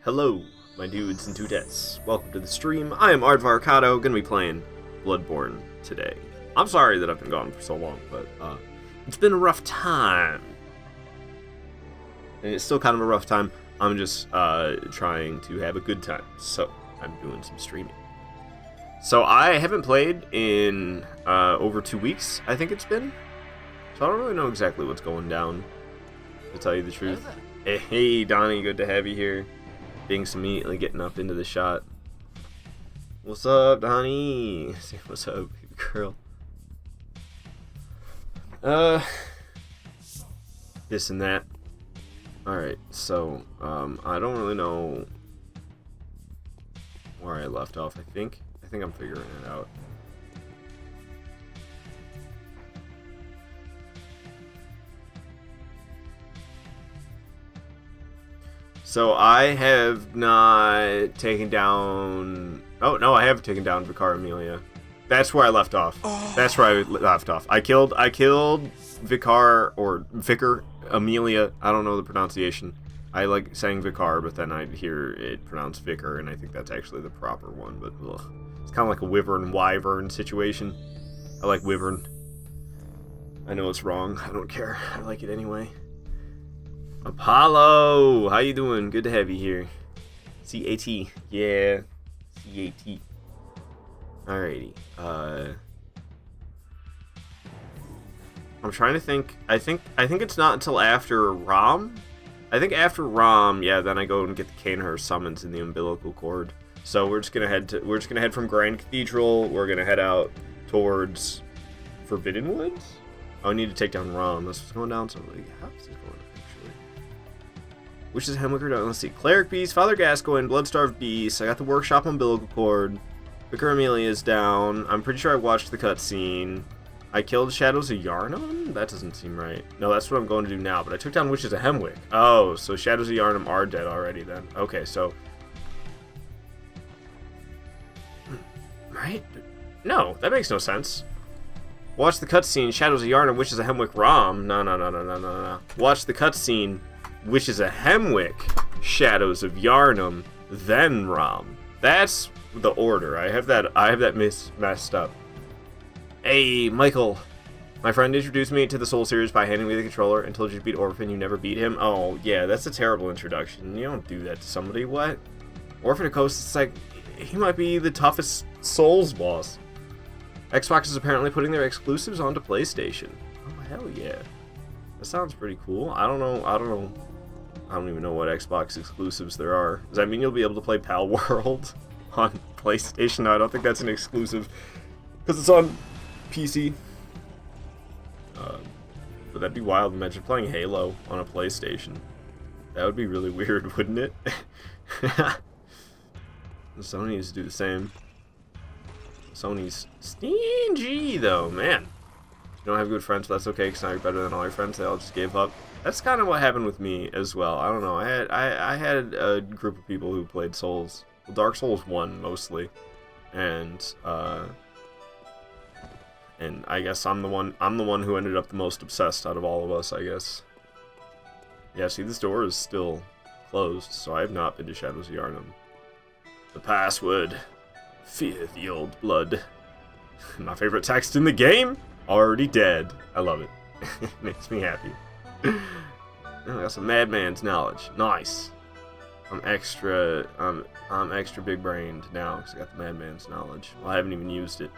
Hello, my dudes and dudettes. Welcome to the stream. I am Aardvarkado, gonna be playing Bloodborne today. I'm sorry that I've been gone for so long, but it's been a rough time. And it's still kind of a rough time. I'm just trying to have a good time, so I'm doing some streaming. So I haven't played in over 2 weeks, I think it's been. So I don't really know exactly what's going down, to tell you the truth. Hey, Donnie, good to have you here. Being immediately getting up into the shot. What's up, Donnie? What's up, baby girl? This and that. Alright, so, I don't really know where I left off, I think I'm figuring it out. So I have not taken down... Oh, no, I have taken down Vicar Amelia. That's where I left off. That's where I left off. I killed Vicar, or Vicar Amelia. I don't know the pronunciation. I like saying Vicar, but then I hear it pronounced Vicar, and I think that's actually the proper one, but ugh. It's kind of like a Wyvern-Wyvern situation. I like Wyvern. I know it's wrong. I don't care. I like it anyway. Apollo! How you doing? Good to have you here. C-A-T. Yeah. C-A-T. Alrighty. I'm trying to think. I think it's not until after Rom. I think after Rom, yeah, then I go and get the Cainhur summons in the umbilical cord. So we're just gonna head from Grand Cathedral. We're gonna head out towards Forbidden Woods. Oh, I need to take down Rom. That's what's going down. So like, how's this going? Which is Hemwick or not? Let's see. Cleric Beast, Father Gascoigne, Bloodstarved Beast. I got the Workshop umbilical cord. Vicar Amelia is down. I'm pretty sure I watched the cutscene. I killed Shadows of Yharnam? That doesn't seem right. No, that's what I'm going to do now. But I took down Witches of Hemwick. Oh, so Shadows of Yharnam are dead already then. Okay, so... Right? No, that makes no sense. Watch the cutscene. Shadows of Yharnam, Witches of Hemwick, Rom. No. Watch the cutscene. Witches of Hemwick, Shadows of Yharnam, then Rom. That's the order. I have that messed up. Hey, Michael. My friend introduced me to the Soul series by handing me the controller and told you to beat Orphan, you never beat him. Oh, yeah, that's a terrible introduction. You don't do that to somebody. What? Orphan of Coast, it's like, he might be the toughest Souls boss. Xbox is apparently putting their exclusives onto PlayStation. Oh, hell yeah. That sounds pretty cool. I don't even know what Xbox exclusives there are. Does that mean you'll be able to play Pal World on PlayStation? No, I don't think that's an exclusive because it's on PC. But that'd be wild. Imagine playing Halo on a PlayStation. That would be really weird, wouldn't it? Sony needs to do the same. Sony's stingy, though, man. You don't have good friends, but that's okay, because now you're better than all your friends. They all just gave up. That's kind of what happened with me as well. I don't know. I had a group of people who played Souls. Well, Dark Souls 1 mostly, and I guess I'm the one who ended up the most obsessed out of all of us, I guess. Yeah, see, this door is still closed, so I have not been to Shadows of Yharnam. The password. Fear the old blood. My favorite text in the game. Already dead. I love it. Makes me happy. Oh, I got some madman's knowledge. Nice. I'm extra big brained now because I got the madman's knowledge. Well, I haven't even used it.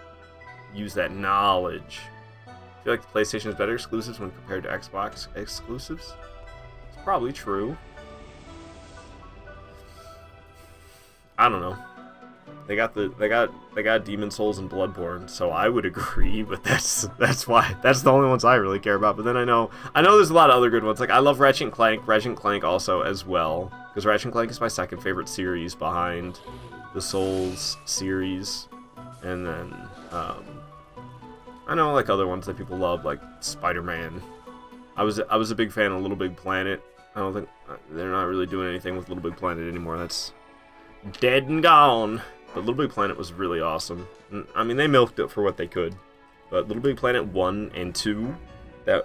Use that knowledge. I feel like the PlayStation is better exclusives when compared to Xbox exclusives. It's probably true. I don't know. They got Demon Souls and Bloodborne, so I would agree, but that's the only ones I really care about. But then I know there's a lot of other good ones. Like I love Ratchet and Clank also as well, because Ratchet and Clank is my second favorite series behind the Souls series. And then I know like other ones that people love, like Spider-Man. I was a big fan of Little Big Planet. I don't think they're not really doing anything with Little Big Planet anymore. That's dead and gone. But Little Big Planet was really awesome. I mean, they milked it for what they could. But Little Big Planet 1 and 2,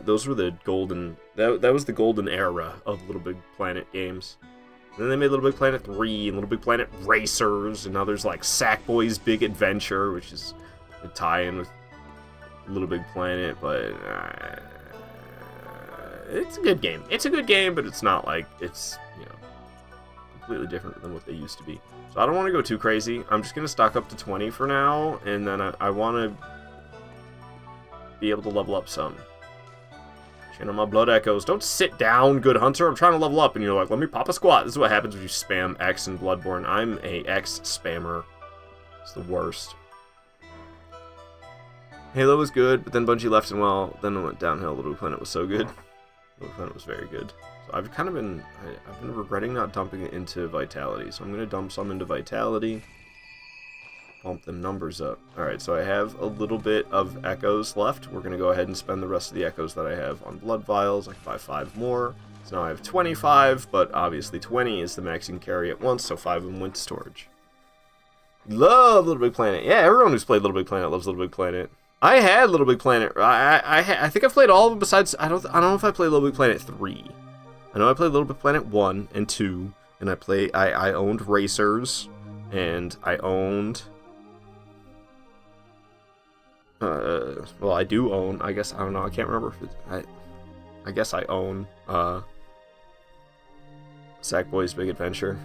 those were the golden... That was the golden era of Little Big Planet games. then they made Little Big Planet 3 and Little Big Planet Racers, and now there's like Sackboy's Big Adventure, which is a tie-in with Little Big Planet, but it's a good game. It's a good game, but it's not like it's, you know, completely different than what they used to be. So I don't want to go too crazy. I'm just going to stock up to 20 for now, and then I want to be able to level up some. Channel my blood echoes. Don't sit down, good hunter. I'm trying to level up, and you're like, let me pop a squat. This is what happens when you spam X in Bloodborne. I'm a X spammer. It's the worst. Halo was good, but then Bungie left, and well, then it went downhill. Little Big Planet was so good. Little Big Planet was very good. So I've kind of been, I've been regretting not dumping it into Vitality. So I'm going to dump some into Vitality. Bump them numbers up. Alright, so I have a little bit of echoes left. We're going to go ahead and spend the rest of the echoes that I have on blood vials. I can buy 5 more. So now I have 25, but obviously 20 is the max you can carry at once, so 5 of them went to storage. Love Little Big Planet. Yeah, everyone who's played Little Big Planet loves Little Big Planet. I had Little Big Planet. I think I've played all of them besides, I don't know if I played Little Big Planet 3. I know I played Little Big Planet 1 and 2, and I owned Racers, and I owned... well, I do own, I guess, I don't know, I can't remember if it's, I guess I own, Sackboy's Big Adventure.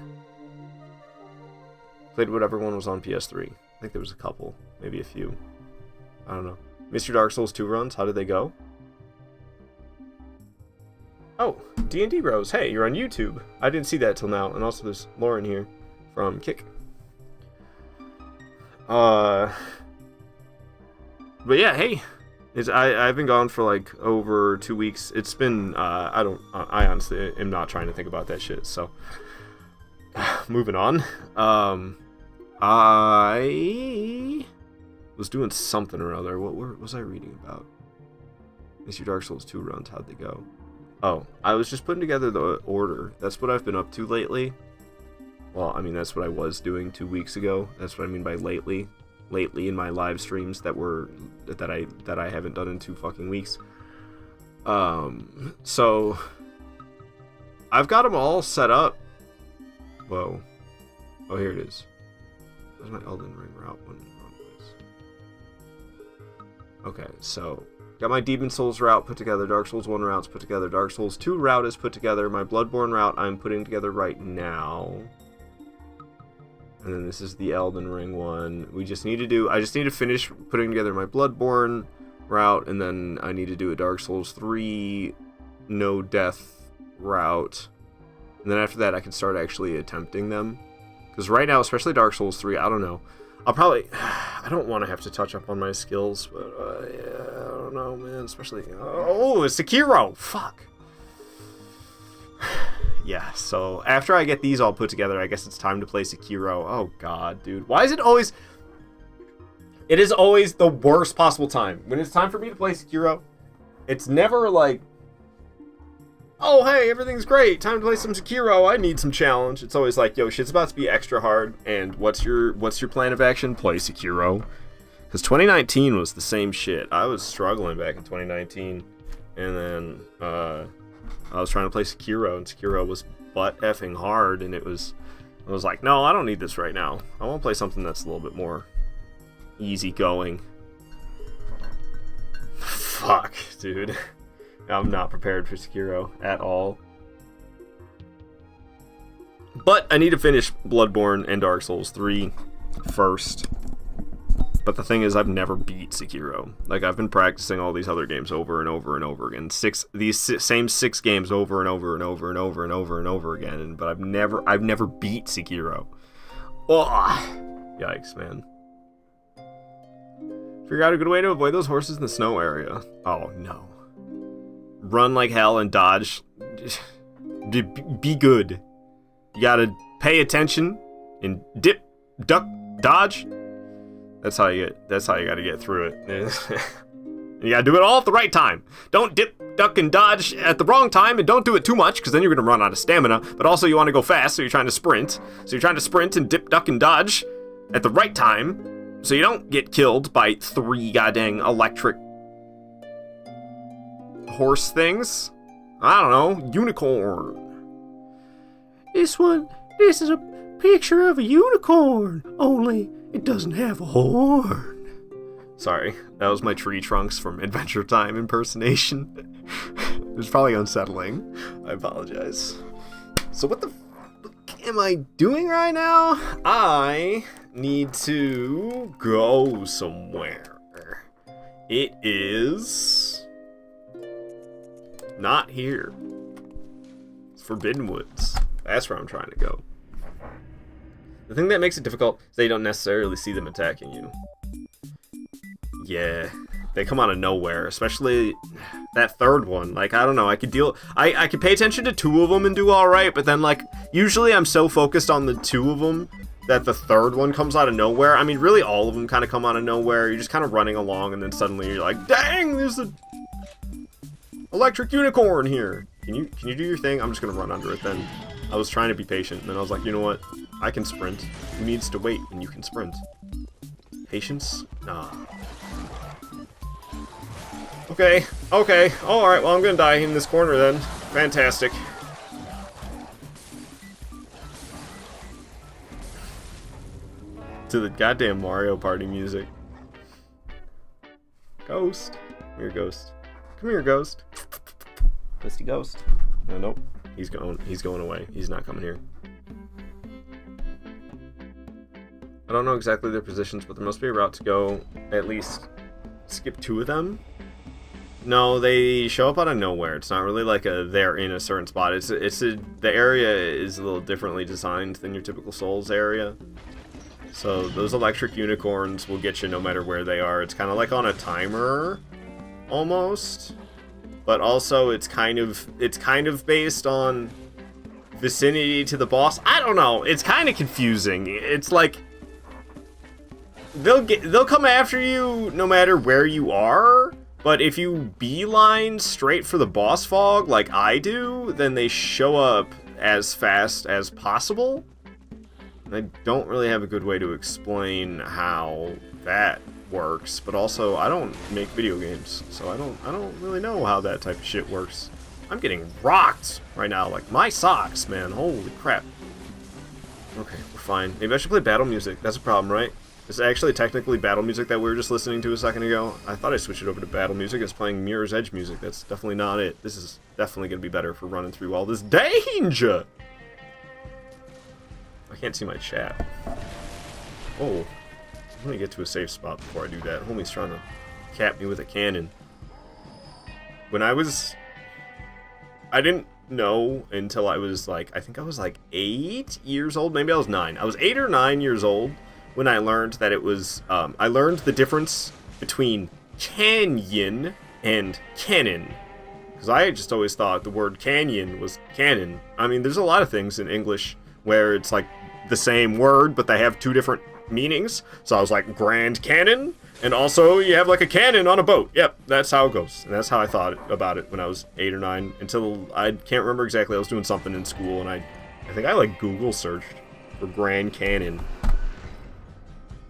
Played whatever one was on PS3. I think there was a couple, maybe a few. I don't know. Mr. Dark Souls 2 runs, how did they go? Oh, D&D Bros, hey, you're on YouTube. I didn't see that till now, and also there's Lauren here from Kick. But yeah, hey, I've been gone for like over 2 weeks. It's been, I honestly am not trying to think about that shit, so. Moving on. I was doing something or other. What was I reading about? Mr. Dark Souls 2 runs, how'd they go? Oh, I was just putting together the order. That's what I've been up to lately. Well, I mean, that's what I was doing 2 weeks ago. That's what I mean by lately. Lately in my live streams that I haven't done in 2 fucking weeks. So I've got them all set up. Whoa. Oh, here it is. There's my Elden Ring route one wrong place. Okay, so got my Demon Souls route put together, Dark Souls 1 route's put together, Dark Souls 2 route is put together, my Bloodborne route I'm putting together right now. And then this is the Elden Ring one. I just need to finish putting together my Bloodborne route, and then I need to do a Dark Souls 3 no death route. And then after that I can start actually attempting them. Because right now, especially Dark Souls 3, I don't know. I don't want to have to touch up on my skills, but yeah, I don't know, man. Especially, oh, it's Sekiro! Fuck! Yeah, so after I get these all put together, I guess it's time to play Sekiro. Oh god, dude. Why is it always... It is always the worst possible time. When it's time for me to play Sekiro, it's never like, oh hey, everything's great, time to play some Sekiro, I need some challenge. It's always like, yo, shit's about to be extra hard, and what's your plan of action? Play Sekiro. Because 2019 was the same shit. I was struggling back in 2019, and then, I was trying to play Sekiro, and Sekiro was butt effing hard, and I was like, no, I don't need this right now. I want to play something that's a little bit more easygoing. Fuck, dude. I'm not prepared for Sekiro at all. But I need to finish Bloodborne and Dark Souls 3 first. But the thing is, I've never beat Sekiro. Like, I've been practicing all these other games over and over and over again. These same 6 games over and over and over and over and over and over again. But I've never beat Sekiro. Oh, yikes, man. Figure out a good way to avoid those horses in the snow area. Oh, no. Run like hell and dodge. Be good. You gotta pay attention and dip, duck, dodge. That's how you gotta get through it. You gotta do it all at the right time. Don't dip, duck, and dodge at the wrong time, and don't do it too much, because then you're gonna run out of stamina. But also you want to go fast, so you're trying to sprint. So you're trying to sprint and dip, duck, and dodge at the right time, so you don't get killed by 3 goddamn electric horse things. I don't know, unicorn. This is a picture of a unicorn, only it doesn't have a horn. Sorry, that was my Tree Trunks from Adventure Time impersonation. It was probably unsettling. I apologize. So what the fuck am I doing right now? I need to go somewhere. It is not here. It's Forbidden Woods. That's where I'm trying to go. The thing that makes it difficult is they don't necessarily see them attacking you. Yeah, they come out of nowhere, especially that third one. Like, I don't know, I could pay attention to two of them and do alright, but then, like, usually I'm so focused on the two of them that the third one comes out of nowhere. I mean, really all of them kind of come out of nowhere. You're just kind of running along, and then suddenly you're like, dang, there's an electric unicorn here. Can you do your thing? I'm just gonna run under it then. I was trying to be patient, and then I was like, you know what? I can sprint. Who needs to wait when you can sprint? Patience? Nah. Okay, alright, well I'm gonna die in this corner then. Fantastic. To the goddamn Mario Party music. Ghost. Come here, Ghost. Come here, Ghost. Misty Ghost. No, nope. He's going away. He's not coming here. I don't know exactly their positions, but there must be a route to go at least skip two of them. No, they show up out of nowhere. It's not really like they're in a certain spot. The area is a little differently designed than your typical Souls area. So those electric unicorns will get you no matter where they are. It's kind of like on a timer, almost. But also it's kind of based on vicinity to the boss. I don't know. It's kind of confusing. It's like they'll come after you no matter where you are. But if you beeline straight for the boss fog, like I do, then they show up as fast as possible. And I don't really have a good way to explain how that works, but also I don't make video games, so I don't really know how that type of shit works. I'm getting rocked right now, like my socks, man. Holy crap. Okay, we're fine. Maybe I should play battle music. That's a problem, right? It's actually technically battle music that we were just listening to a second ago. I thought I switched it over to battle music. It's playing Mirror's Edge music. That's definitely not it. This is definitely going to be better for running through all this danger. I can't see my chat. Oh, let me get to a safe spot before I do that. Homie's trying to cap me with a cannon. I didn't know until I was like, I think I was like 8 years old. Maybe I was 9. I was 8 or 9 years old when I learned that it was, I learned the difference between canyon and cannon. Because I just always thought the word canyon was cannon. I mean, there's a lot of things in English where it's like the same word, but they have two different meanings. So I was like, Grand Cannon, and also you have like a cannon on a boat. Yep, that's how it goes. And that's how I thought about it when I was 8 or 9, until I can't remember exactly. I was doing something in school, and I think I like Google searched for Grand Cannon.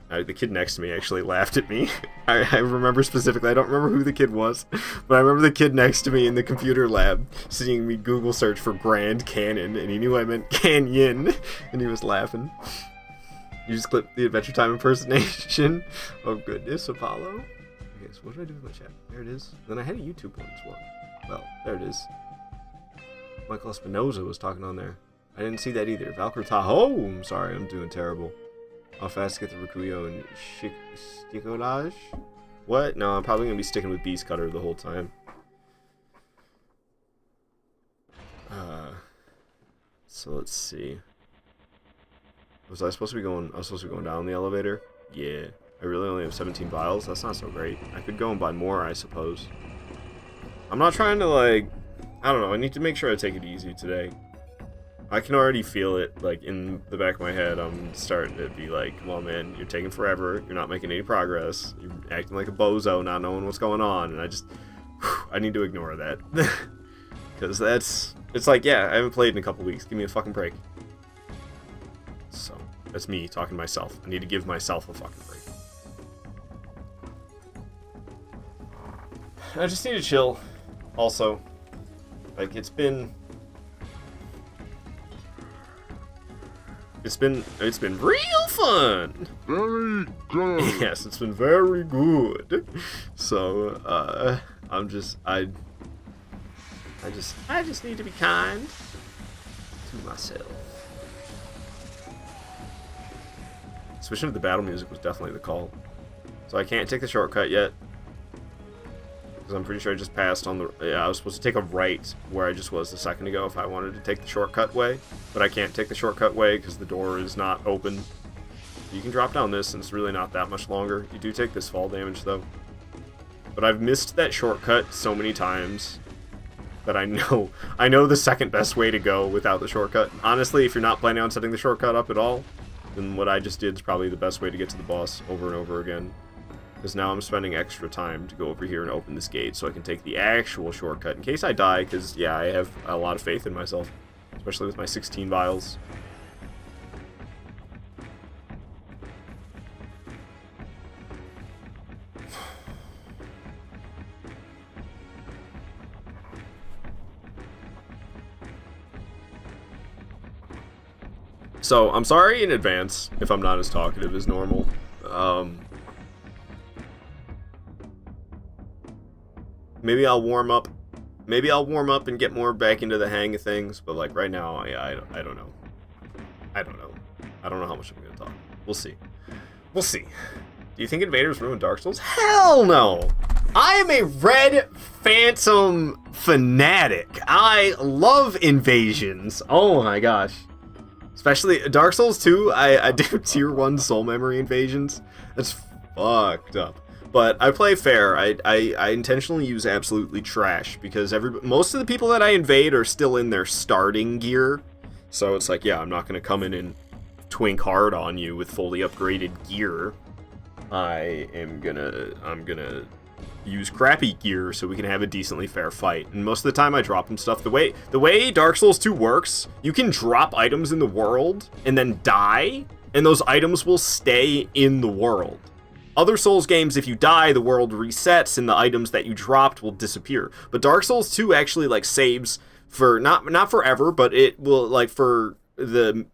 The kid next to me actually laughed at me. I remember specifically, I don't remember who the kid was, but I remember the kid next to me in the computer lab seeing me Google search for Grand Cannon, and he knew I meant canyon, and he was laughing. You just clipped the Adventure Time impersonation. Oh goodness, Apollo. Okay, so what did I do with my chat? There it is. Then I had a YouTube one as well. Well, there it is. Michael Espinoza was talking on there. I didn't see that either. Valkyrie Tahoe! I'm sorry, I'm doing terrible. How fast to get the Rikuyo and Stikolage? What? No, I'm probably going to be sticking with Beast Cutter the whole time. So let's see. Was I supposed to be going... I was supposed to be going down the elevator? Yeah. I really only have 17 vials? That's not so great. I could go and buy more, I suppose. I'm not trying to, like... I don't know. I need to make sure I take it easy today. I can already feel it, like, in the back of my head. I'm starting to be like, come on, man, you're taking forever. You're not making any progress. You're acting like a bozo, not knowing what's going on. And I just, I need to ignore that. Because it's like, yeah, I haven't played in a couple weeks. Give me a fucking break. So, that's me talking to myself. I need to give myself a fucking break. I just need to chill, also. Like, it's been... It's been real fun. Very good. Yes, it's been very good. So, I just need to be kind to myself. Switching to the battle music was definitely the call. So I can't take the shortcut yet. Because I'm pretty sure I just passed on the... Yeah, I was supposed to take a right where I just was a second ago if I wanted to take the shortcut way. But I can't take the shortcut way because the door is not open. You can drop down this and it's really not that much longer. You do take this fall damage though. But I've missed that shortcut so many times that I know the second best way to go without the shortcut. Honestly, if you're not planning on setting the shortcut up at all, then what I just did is probably the best way to get to the boss over and over again. Because now I'm spending extra time to go over here and open this gate so I can take the actual shortcut in case I die, because, yeah, I have a lot of faith in myself. Especially with my 16 vials. So, I'm sorry in advance if I'm not as talkative as normal. Maybe I'll warm up. Maybe I'll warm up and get more back into the hang of things, but like right now, I don't know. I don't know. I don't know how much I'm gonna talk. We'll see. We'll see. Do you think Invaders ruined Dark Souls? Hell no! I am a Red Phantom fanatic. I love invasions. Oh my gosh. Especially Dark Souls 2, I do tier 1 soul memory invasions. That's fucked up. But I play fair. I intentionally use absolutely trash because most of the people that I invade are still in their starting gear. So it's like, yeah, I'm not going to come in and twink hard on you with fully upgraded gear. I'm gonna use crappy gear so we can have a decently fair fight. And most of the time I drop them stuff. The way Dark Souls 2 works, you can drop items in the world and then die, and those items will stay in the world. Other Souls games, if you die, the world resets and the items that you dropped will disappear. But Dark Souls 2 actually like saves for not forever, but it will like for the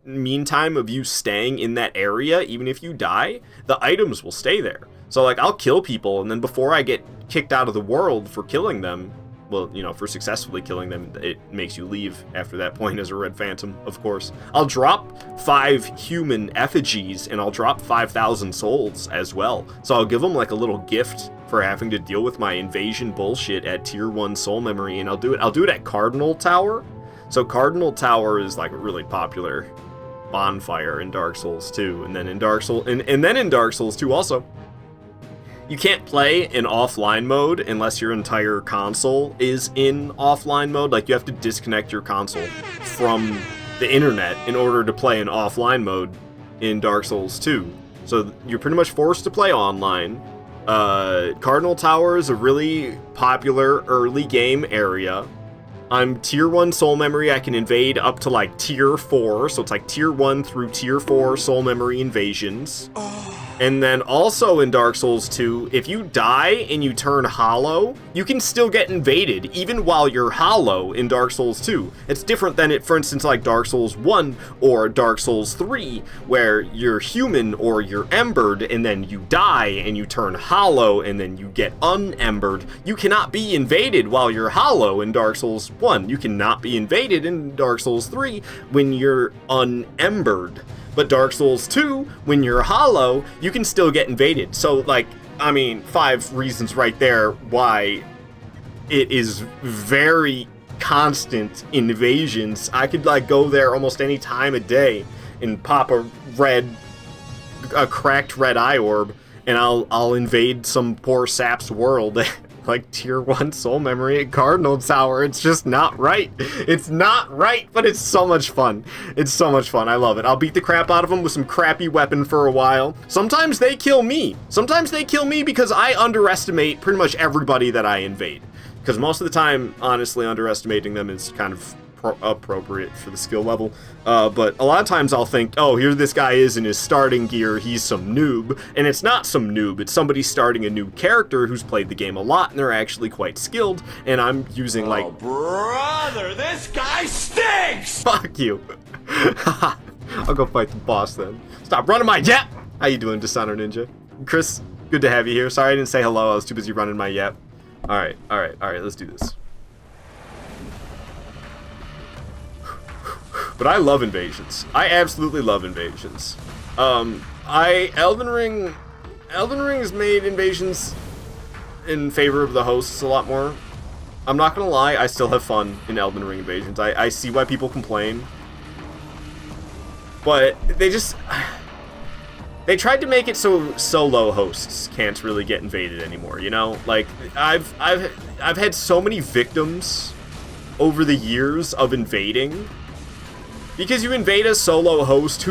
meantime of you staying in that area, even if you die, the items will stay there. So like I'll kill people and then before I get kicked out of the world for killing them, well, you know, for successfully killing them, it makes you leave after that point as a Red Phantom, of course. I'll drop 5 human effigies and I'll drop 5,000 souls as well. So I'll give them like a little gift for having to deal with my invasion bullshit at tier 1 soul memory, and I'll do it at Cardinal Tower. So Cardinal Tower is like a really popular bonfire in Dark Souls 2, and then in Dark Souls and then in Dark Souls 2 also. You can't play in offline mode unless your entire console is in offline mode. Like, you have to disconnect your console from the internet in order to play in offline mode in Dark Souls 2. So you're pretty much forced to play online. Cardinal Tower is a really popular early game area. I'm tier 1 soul memory. I can invade up to like tier 4. So it's like tier 1 through tier 4 soul memory invasions. And then also in Dark Souls 2, if you die and you turn hollow, you can still get invaded, even while you're hollow in Dark Souls 2. It's different than it, for instance, like Dark Souls 1 or Dark Souls 3, where you're human or you're embered, and then you die and you turn hollow, and then you get unembered. You cannot be invaded while you're hollow in Dark Souls 1. You cannot be invaded in Dark Souls 3 when you're unembered. But Dark Souls 2, when you're hollow, you can still get invaded. So, like, I mean, 5 reasons right there why it is very constant invasions. I could, like, go there almost any time of day and pop a cracked red eye orb, and I'll invade some poor sap's world. Like tier 1 soul memory at Cardinal Tower. It's just not right. It's not right, but it's so much fun. It's so much fun. I love it. I'll beat the crap out of them with some crappy weapon for a while. Sometimes they kill me. Sometimes they kill me because I underestimate pretty much everybody that I invade. Because most of the time, honestly, underestimating them is kind of appropriate for the skill level. But a lot of times I'll think, oh, here this guy is in his starting gear, he's some noob. And it's not some noob, it's somebody starting a new character who's played the game a lot and they're actually quite skilled. And I'm using like... Oh, brother, this guy stinks! Fuck you. I'll go fight the boss then. Stop running my yap! How you doing, Dishonor Ninja? Chris, good to have you here. Sorry I didn't say hello. I was too busy running my yap. Alright, let's do this. But I love invasions. I absolutely love invasions. Elden Ring has made invasions in favor of the hosts a lot more. I'm not gonna lie, I still have fun in Elden Ring invasions. I see why people complain. But they tried to make it so solo hosts can't really get invaded anymore, you know? Like, I've had so many victims over the years of invading, because you invade a solo host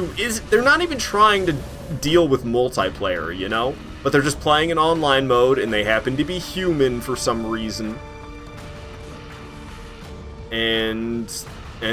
they're not even trying to deal with multiplayer, you know? But they're just playing in online mode, and they happen to be human for some reason. And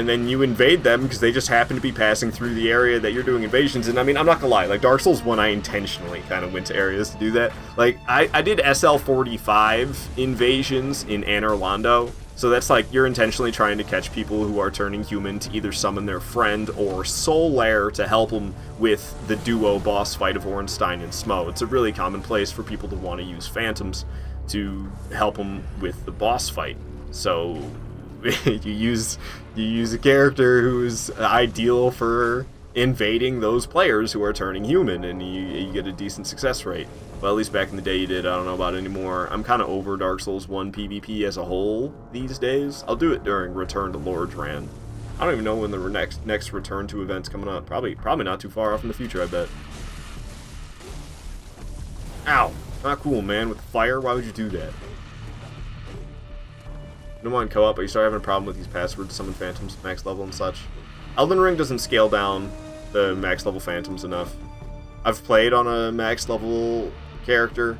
then you invade them because they just happen to be passing through the area that you're doing invasions in. I mean, I'm not gonna lie, like, Dark Souls 1, I intentionally kind of went to areas to do that. Like, I did SL45 invasions in Anor Londo, so that's like, you're intentionally trying to catch people who are turning human to either summon their friend or Solaire to help them with the duo boss fight of Ornstein and Smo. It's a really common place for people to want to use phantoms to help them with the boss fight. So you use a character who's ideal for invading those players who are turning human, and you get a decent success rate. Well, at least back in the day you did. I don't know about it anymore. I'm kind of over Dark Souls 1 PvP as a whole these days. I'll do it during Return to Lordran. I don't even know when the next Return to event's coming up. Probably not too far off in the future, I bet. Ow! Not cool, man. With fire, why would you do that? No mind co-op, but you start having a problem with these passwords to summon phantoms, max level and such. Elden Ring doesn't scale down the max level phantoms enough. I've played on a max level character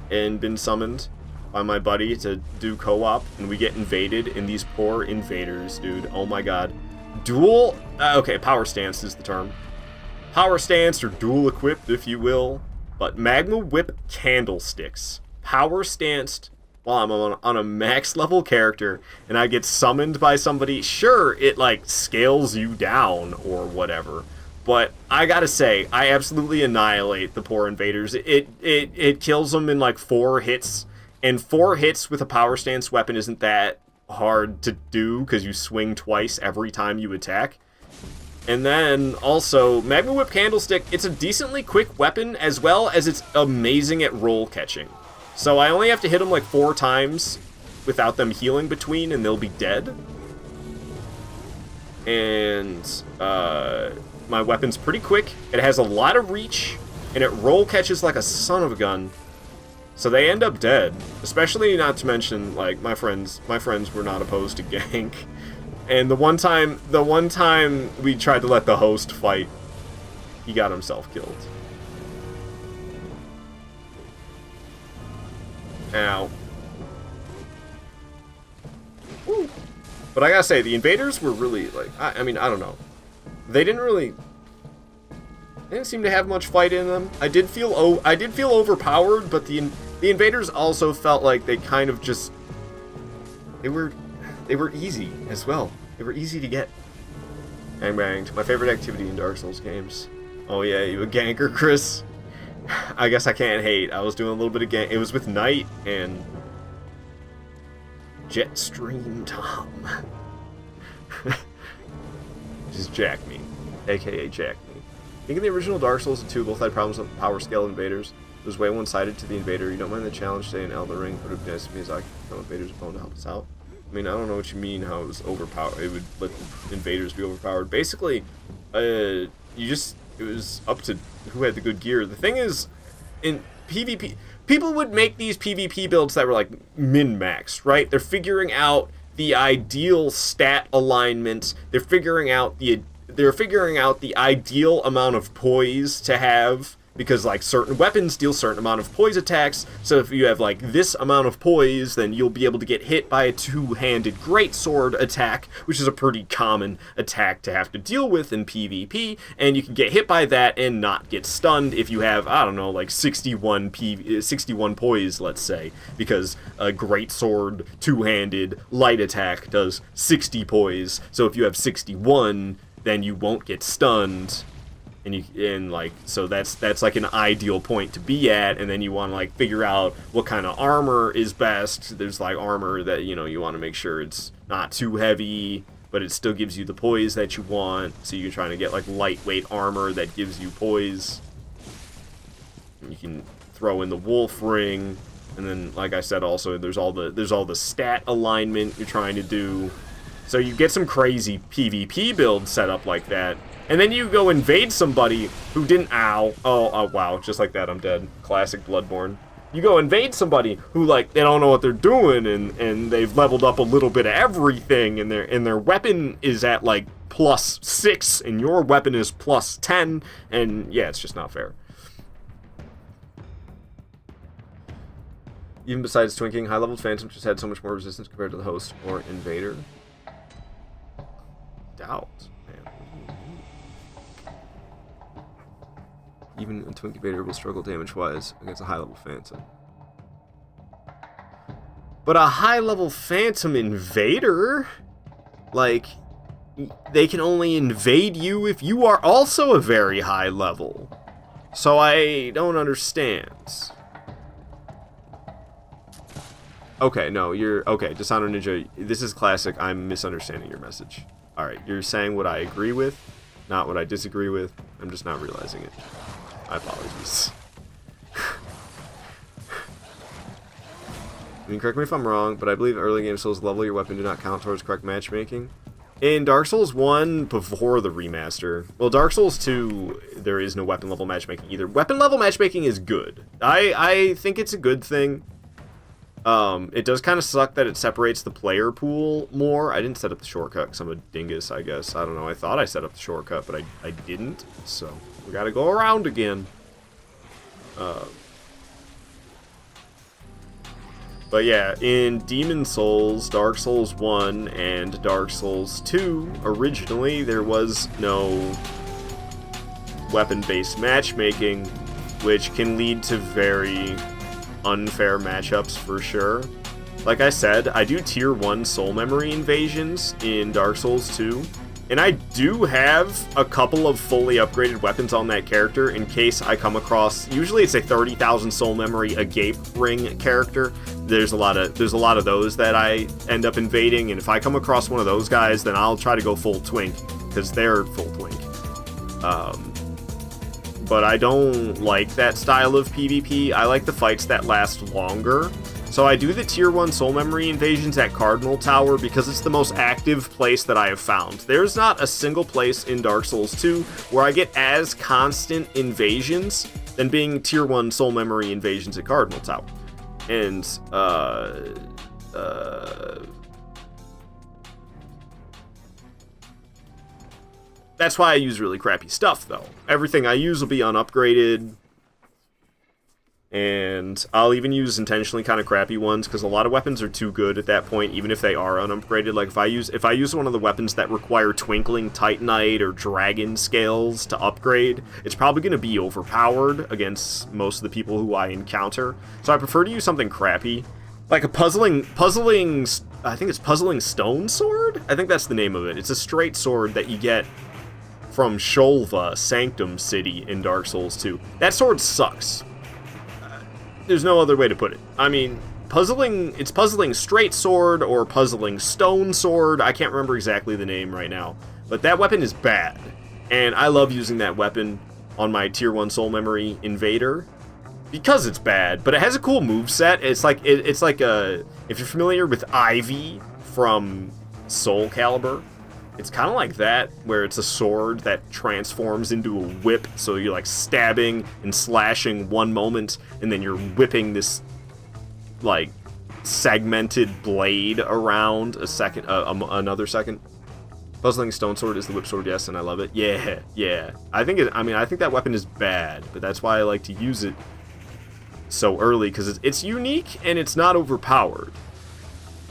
and been summoned by my buddy to do co-op, and we get invaded, and these poor invaders, dude, oh my god. Okay, power stance is the term. Power stance, or dual equipped, if you will, but Magma Whip candlesticks. Power stanced while I'm on a max level character, and I get summoned by somebody. Sure, it like scales you down or whatever, but I gotta say, I absolutely annihilate the poor invaders. It kills them in like 4 hits, and 4 hits with a power stance weapon isn't that hard to do because you swing twice every time you attack. And then also Magma Whip Candlestick, it's a decently quick weapon as well as it's amazing at roll catching. So I only have to hit them like 4 times without them healing between, and they'll be dead. And my weapon's pretty quick. It has a lot of reach, and it roll catches like a son of a gun. So they end up dead. Especially, not to mention, like, my friends were not opposed to gank. And the one time we tried to let the host fight, he got himself killed. Ow. Woo. But I gotta say, the invaders were really, like, I mean, I don't know. They didn't seem to have much fight in them. I did feel overpowered, but the invaders also felt like they kind of just, they were easy as well. They were easy to get. Bang banged. My favorite activity in Dark Souls games. Oh yeah, you a ganker, Chris? I guess I can't hate. I was doing a little bit of gank. It was with Knight and Jetstream Tom. Just Jack Me, aka Jack Me. I think in the original Dark Souls 2, both had problems with power scale invaders. It was way one-sided to the invader. You don't mind the challenge, say, in Elden Ring, but it would be nice if Miyazaki could tell invaders' opponent to help us out. I mean, I don't know what you mean, how it was overpowered. It would let the invaders be overpowered. Basically, it was up to who had the good gear. The thing is, in PvP, people would make these PvP builds that were like min-maxed, right? They're figuring out the ideal stat alignment. They're figuring out the ideal amount of poise to have, because like certain weapons deal certain amount of poise attacks. So if you have like this amount of poise, then you'll be able to get hit by a 2-handed greatsword attack, which is a pretty common attack to have to deal with in PvP, and you can get hit by that and not get stunned if you have, I don't know, like 61 poise, let's say, because a greatsword 2-handed light attack does 60 poise. So if you have 61, then you won't get stunned. And like, so that's like an ideal point to be at, and then you want to like figure out what kind of armor is best. There's like armor that, you know, you want to make sure it's not too heavy, but it still gives you the poise that you want. So you're trying to get like lightweight armor that gives you poise. And you can throw in the wolf ring, and then like I said, also there's all the stat alignment you're trying to do. So you get some crazy PvP build set up like that. And then you go invade somebody who didn't, oh, wow, just like that, I'm dead. Classic Bloodborne. You go invade somebody who, like, they don't know what they're doing, and they've leveled up a little bit of everything, and their weapon is at, like, +6, and your weapon is +10, and, yeah, it's just not fair. Even besides twinking, high-level Phantom just had so much more resistance compared to the host or invader. Doubt. Even a Twink Invader will struggle damage-wise against a high-level Phantom. But a high-level Phantom Invader, like, they can only invade you if you are also a very high level. So I don't understand. Okay, no, okay, Dishonor Ninja, this is classic, I'm misunderstanding your message. Alright, you're saying what I agree with, not what I disagree with. I'm just not realizing it. My apologies. I mean, correct me if I'm wrong, but I believe early game Souls level your weapon do not count towards correct matchmaking. In Dark Souls 1, before the remaster, well, Dark Souls 2, there is no weapon level matchmaking either. Weapon level matchmaking is good. I think it's a good thing. It does kind of suck that it separates the player pool more. I didn't set up the shortcut because I'm a dingus, I guess. I don't know. I thought I set up the shortcut, but I didn't, so we gotta go around again. But yeah, in Demon Souls, Dark Souls 1, and Dark Souls 2, originally, there was no weapon-based matchmaking, which can lead to very unfair matchups for sure. Like I said, I do tier 1 soul memory invasions in Dark Souls 2, and I do have a couple of fully upgraded weapons on that character in case I come across, usually it's a 30,000 soul memory agape ring character. There's a lot of those that I end up invading, and if I come across one of those guys, then I'll try to go full twink, because they're full twink. But I don't like that style of PvP. I like the fights that last longer. So I do the tier 1 soul memory invasions at Cardinal Tower because it's the most active place that I have found. There's not a single place in Dark Souls 2 where I get as constant invasions than being tier 1 soul memory invasions at Cardinal Tower. And, that's why I use really crappy stuff, though. Everything I use will be unupgraded, and I'll even use intentionally kind of crappy ones, because a lot of weapons are too good at that point, even if they are unupgraded. Like, if I use one of the weapons that require Twinkling Titanite or Dragon Scales to upgrade, it's probably going to be overpowered against most of the people who I encounter. So I prefer to use something crappy, like a puzzling, I think it's Puzzling Stone Sword? I think that's the name of it. It's a straight sword that you get from Sholva, Sanctum City in Dark Souls 2. That sword sucks. There's no other way to put it. I mean, it's Puzzling Straight Sword or Puzzling Stone Sword. I can't remember exactly the name right now. But that weapon is bad. And I love using that weapon on my tier 1 soul memory invader because it's bad, but it has a cool moveset. It's like if you're familiar with Ivy from Soul Calibur, it's kind of like that, where it's a sword that transforms into a whip, so you're like stabbing and slashing one moment, and then you're whipping this like segmented blade around another second. Puzzling Stone Sword is the whip sword, yes, and I love it. Yeah. I think that weapon is bad, but that's why I like to use it so early, because it's unique and it's not overpowered.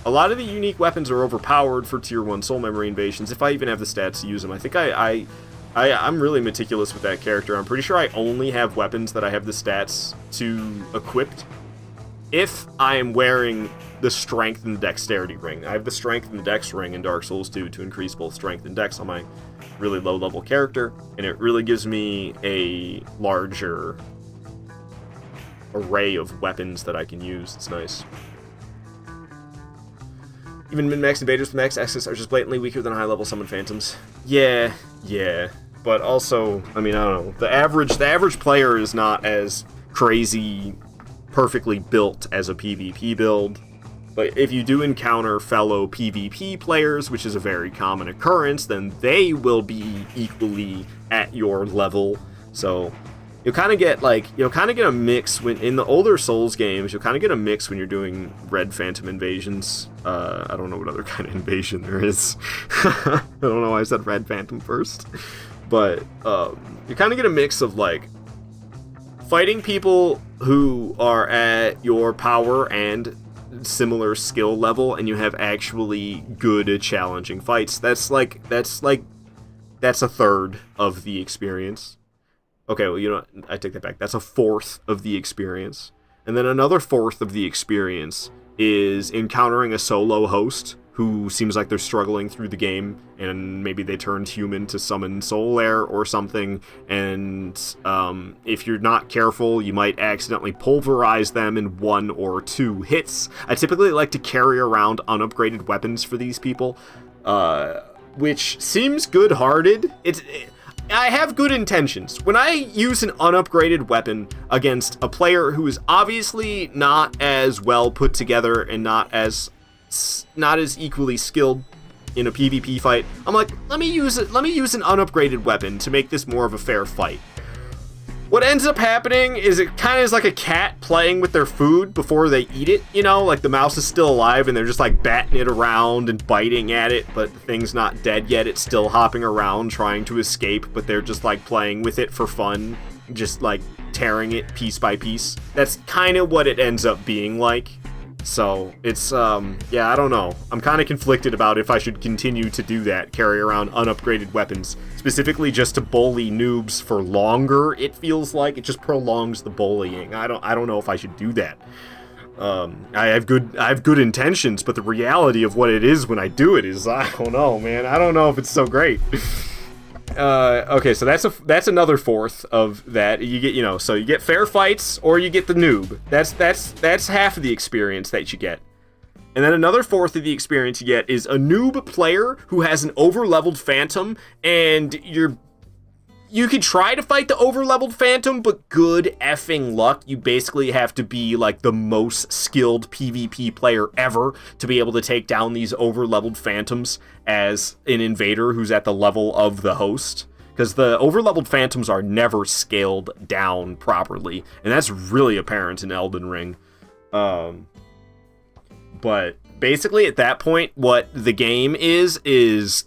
A lot of the unique weapons are overpowered for tier 1 soul memory invasions, if I even have the stats to use them. I think I'm really meticulous with that character. I'm pretty sure I only have weapons that I have the stats to equipped if I am wearing the strength and the dexterity ring. I have the strength and the dex ring in Dark Souls 2 to increase both strength and dex on my really low level character, and it really gives me a larger array of weapons that I can use. It's nice. Even min-max invaders with max access are just blatantly weaker than high-level summon phantoms. Yeah. But also, I mean, I don't know. The average player is not as crazy, perfectly built as a PvP build. But if you do encounter fellow PvP players, which is a very common occurrence, then they will be equally at your level. So you'll kind of get a mix when in the older Souls games. You'll kind of get a mix when you're doing Red Phantom invasions. I don't know what other kind of invasion there is. I don't know why I said Red Phantom first, but you kind of get a mix of like fighting people who are at your power and similar skill level, and you have actually good challenging fights. That's a third of the experience. Okay, well, you know what? I take that back. That's a fourth of the experience. And then another fourth of the experience is encountering a solo host who seems like they're struggling through the game, and maybe they turned human to summon soul air or something, and if you're not careful, you might accidentally pulverize them in 1 or 2 hits. I typically like to carry around unupgraded weapons for these people, which seems good-hearted. I have good intentions. When I use an unupgraded weapon against a player who is obviously not as well put together and not as equally skilled in a PvP fight, I'm like, let me use an unupgraded weapon to make this more of a fair fight. What ends up happening is it kind of is like a cat playing with their food before they eat it, you know, like the mouse is still alive and they're just like batting it around and biting at it, but the thing's not dead yet. It's still hopping around trying to escape, but they're just like playing with it for fun, just like tearing it piece by piece. That's kind of what it ends up being like. So it's, yeah, I don't know. I'm kind of conflicted about if I should continue to do that, carry around unupgraded weapons, specifically just to bully noobs for longer. It feels like it just prolongs the bullying. I don't know if I should do that. I have good intentions, but the reality of what it is when I do it is, I don't know, man. I don't know if it's so great. Okay, so that's another fourth of that. You get, you know, so you get fair fights or you get the noob. That's half of the experience that you get. And then another fourth of the experience you get is a noob player who has an over-leveled phantom, and you could try to fight the over-leveled phantom, but good effing luck. You basically have to be like the most skilled PvP player ever to be able to take down these over-leveled phantoms as an invader who's at the level of the host. Because the over-leveled phantoms are never scaled down properly, and that's really apparent in Elden Ring. But basically at that point, what the game is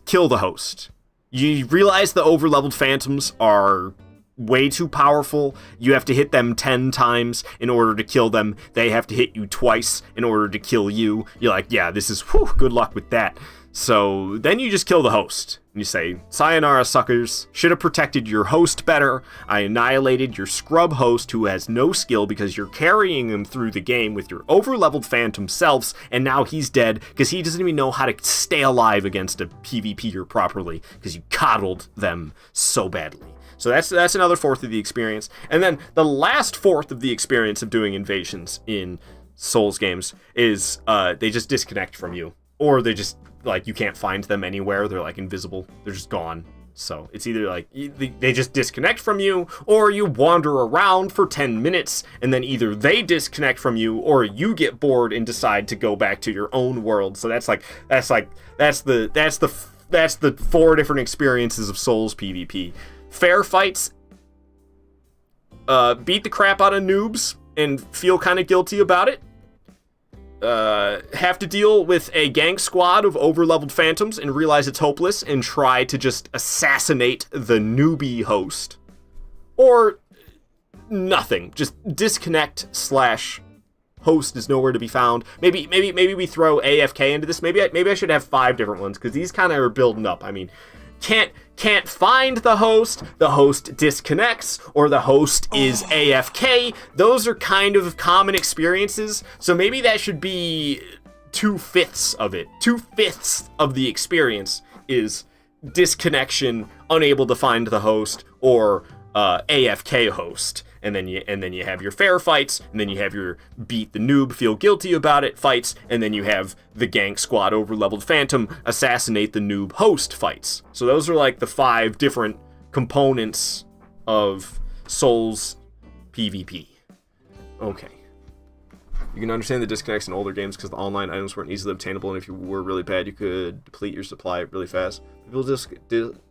kill the host. You realize the over-leveled phantoms are way too powerful. You have to hit them 10 times in order to kill them. They have to hit you twice in order to kill you. You're like, yeah, this is, good luck with that. So then you just kill the host. And you say, sayonara, suckers. Should have protected your host better. I annihilated your scrub host who has no skill because you're carrying him through the game with your over-leveled phantom selves, and now he's dead because he doesn't even know how to stay alive against a PvPer properly because you coddled them so badly. So that's another fourth of the experience. And then the last fourth of the experience of doing invasions in Souls games is they just disconnect from you. Or they just, like, you can't find them anywhere. They're, like, invisible. They're just gone. So it's either, like, they just disconnect from you, or you wander around for 10 minutes, and then either they disconnect from you, or you get bored and decide to go back to your own world. So that's the 4 different experiences of Souls PvP. Fair fights, beat the crap out of noobs, and feel kind of guilty about it. Have to deal with a gang squad of over-leveled phantoms and realize it's hopeless and try to just assassinate the newbie host. Or nothing. Just disconnect / host is nowhere to be found. Maybe we throw AFK into this. Maybe I should have 5 different ones, because these kind of are building up. I mean, can't find the host disconnects, or the host is AFK. Those are kind of common experiences, so maybe that should be 2/5 of it. 2/5 of the experience is disconnection, unable to find the host, or AFK host. And then you have your fair fights, and then you have your beat the noob, feel guilty about it fights, and then you have the gank squad over-leveled phantom, assassinate the noob host fights. So those are like the 5 different components of Souls PvP. Okay. You can understand the disconnects in older games because the online items weren't easily obtainable, and if you were really bad, you could deplete your supply really fast.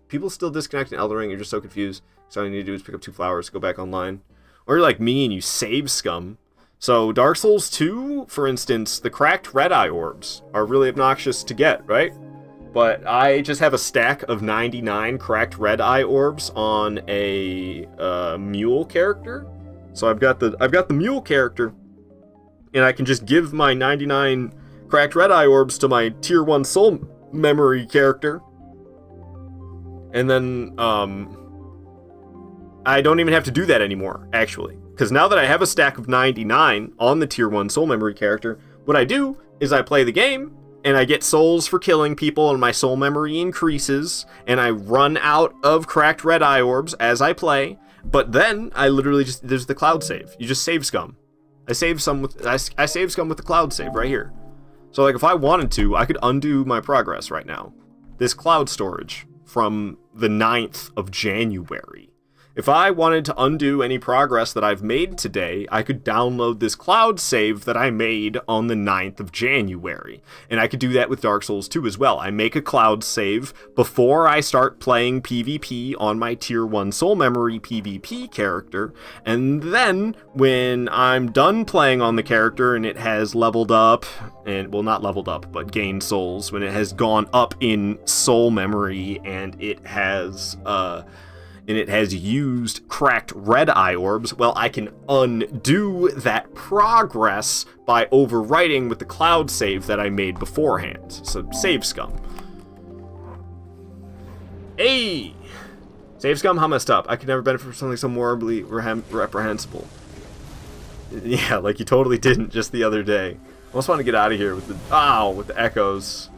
People still disconnect in Elden Ring. You're just so confused. So all you need to do is pick up 2 flowers, go back online. Or you're like me and you save scum. So Dark Souls 2, for instance, the cracked red eye orbs are really obnoxious to get, right? But I just have a stack of 99 cracked red eye orbs on a mule character. So I've got the mule character, and I can just give my 99 cracked red eye orbs to my tier 1 soul memory character. And then I don't even have to do that anymore, actually. Because now that I have a stack of 99 on the tier 1 soul memory character, what I do is I play the game, and I get souls for killing people, and my soul memory increases, and I run out of cracked red eye orbs as I play, but then I literally just, there's the cloud save. You just save scum. I save scum with the cloud save right here. So like if I wanted to, I could undo my progress right now. This cloud storage from the 9th of January. If I wanted to undo any progress that I've made today, I could download this cloud save that I made on the 9th of January. And I could do that with Dark Souls 2 as well. I make a cloud save before I start playing PvP on my tier 1 soul memory PvP character. And then when I'm done playing on the character and it has leveled up, and well, not leveled up, but gained souls, when it has gone up in soul memory and it has used cracked red eye orbs, well, I can undo that progress by overwriting with the cloud save that I made beforehand. So, save scum. Hey! Save scum, how messed up? I could never benefit from something so morally reprehensible. Yeah, like you totally didn't just the other day. I almost want to get out of here with the echoes.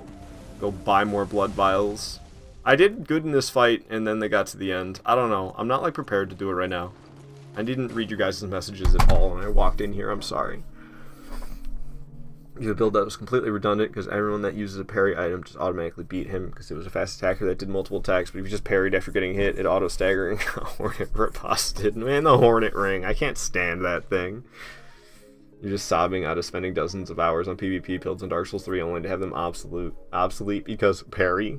Go buy more blood vials. I did good in this fight, and then they got to the end. I don't know. I'm not, like, prepared to do it right now. I didn't read your guys' messages at all when I walked in here. I'm sorry. You have a build that was completely redundant because everyone that uses a parry item just automatically beat him because it was a fast attacker that did multiple attacks, but if you just parried after getting hit, it auto-staggering. Hornet riposted. Man, the Hornet Ring. I can't stand that thing. You're just sobbing out of spending dozens of hours on PvP builds in Dark Souls 3 only to have them obsolete because parry.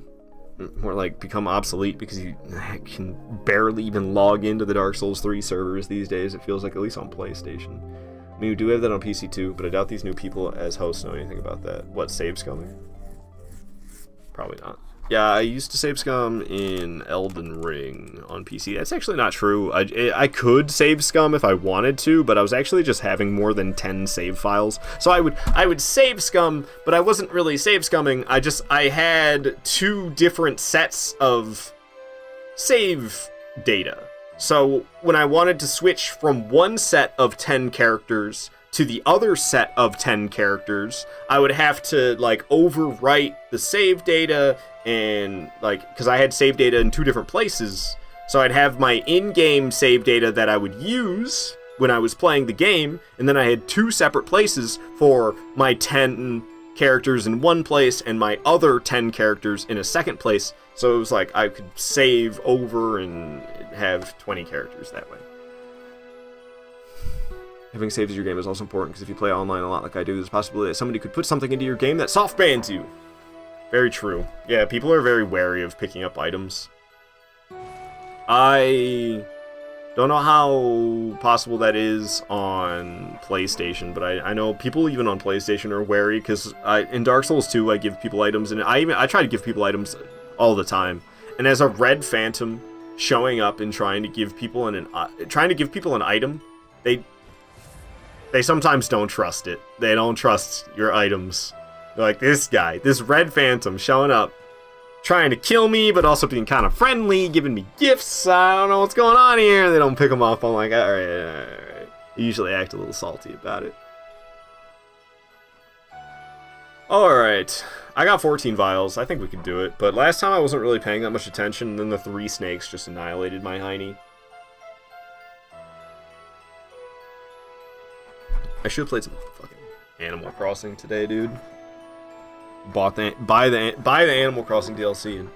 More like become obsolete because you can barely even log into the Dark Souls 3 servers these days, it feels like, at least on PlayStation. I mean, we do have that on PC too, but I doubt these new people as hosts know anything about that. What, save scumming? Probably not. Yeah, I used to save scum in Elden Ring on PC. That's actually not true. I could save scum if I wanted to, but I was actually just having more than 10 save files. So I would save scum, but I wasn't really save scumming. I had 2 different sets of save data. So when I wanted to switch from one set of 10 characters to the other set of 10 characters, I would have to like overwrite the save data, and like, because I had save data in 2 different places, so I'd have my in-game save data that I would use when I was playing the game, and then I had 2 separate places for my 10 characters in one place and my other 10 characters in a second place, so it was like I could save over and have 20 characters that way. Having saved as your game is also important because if you play online a lot like I do, there's a possibility that somebody could put something into your game that soft bans you. Very true. Yeah, people are very wary of picking up items. I don't know how possible that is on PlayStation, but I know people even on PlayStation are wary because in Dark Souls 2 I give people items, and I try to give people items all the time. And as a red phantom showing up and trying to give people an item, they sometimes don't trust it. They don't trust your items. They're like, this guy, this red phantom showing up, trying to kill me, but also being kind of friendly, giving me gifts. I don't know what's going on here. They don't pick them up. I'm like, all right. I usually act a little salty about it. Alright. I got 14 vials. I think we could do it. But last time I wasn't really paying that much attention, and then the 3 snakes just annihilated my hiney. I should have played some fucking Animal Crossing today, dude. Buy the Animal Crossing DLC and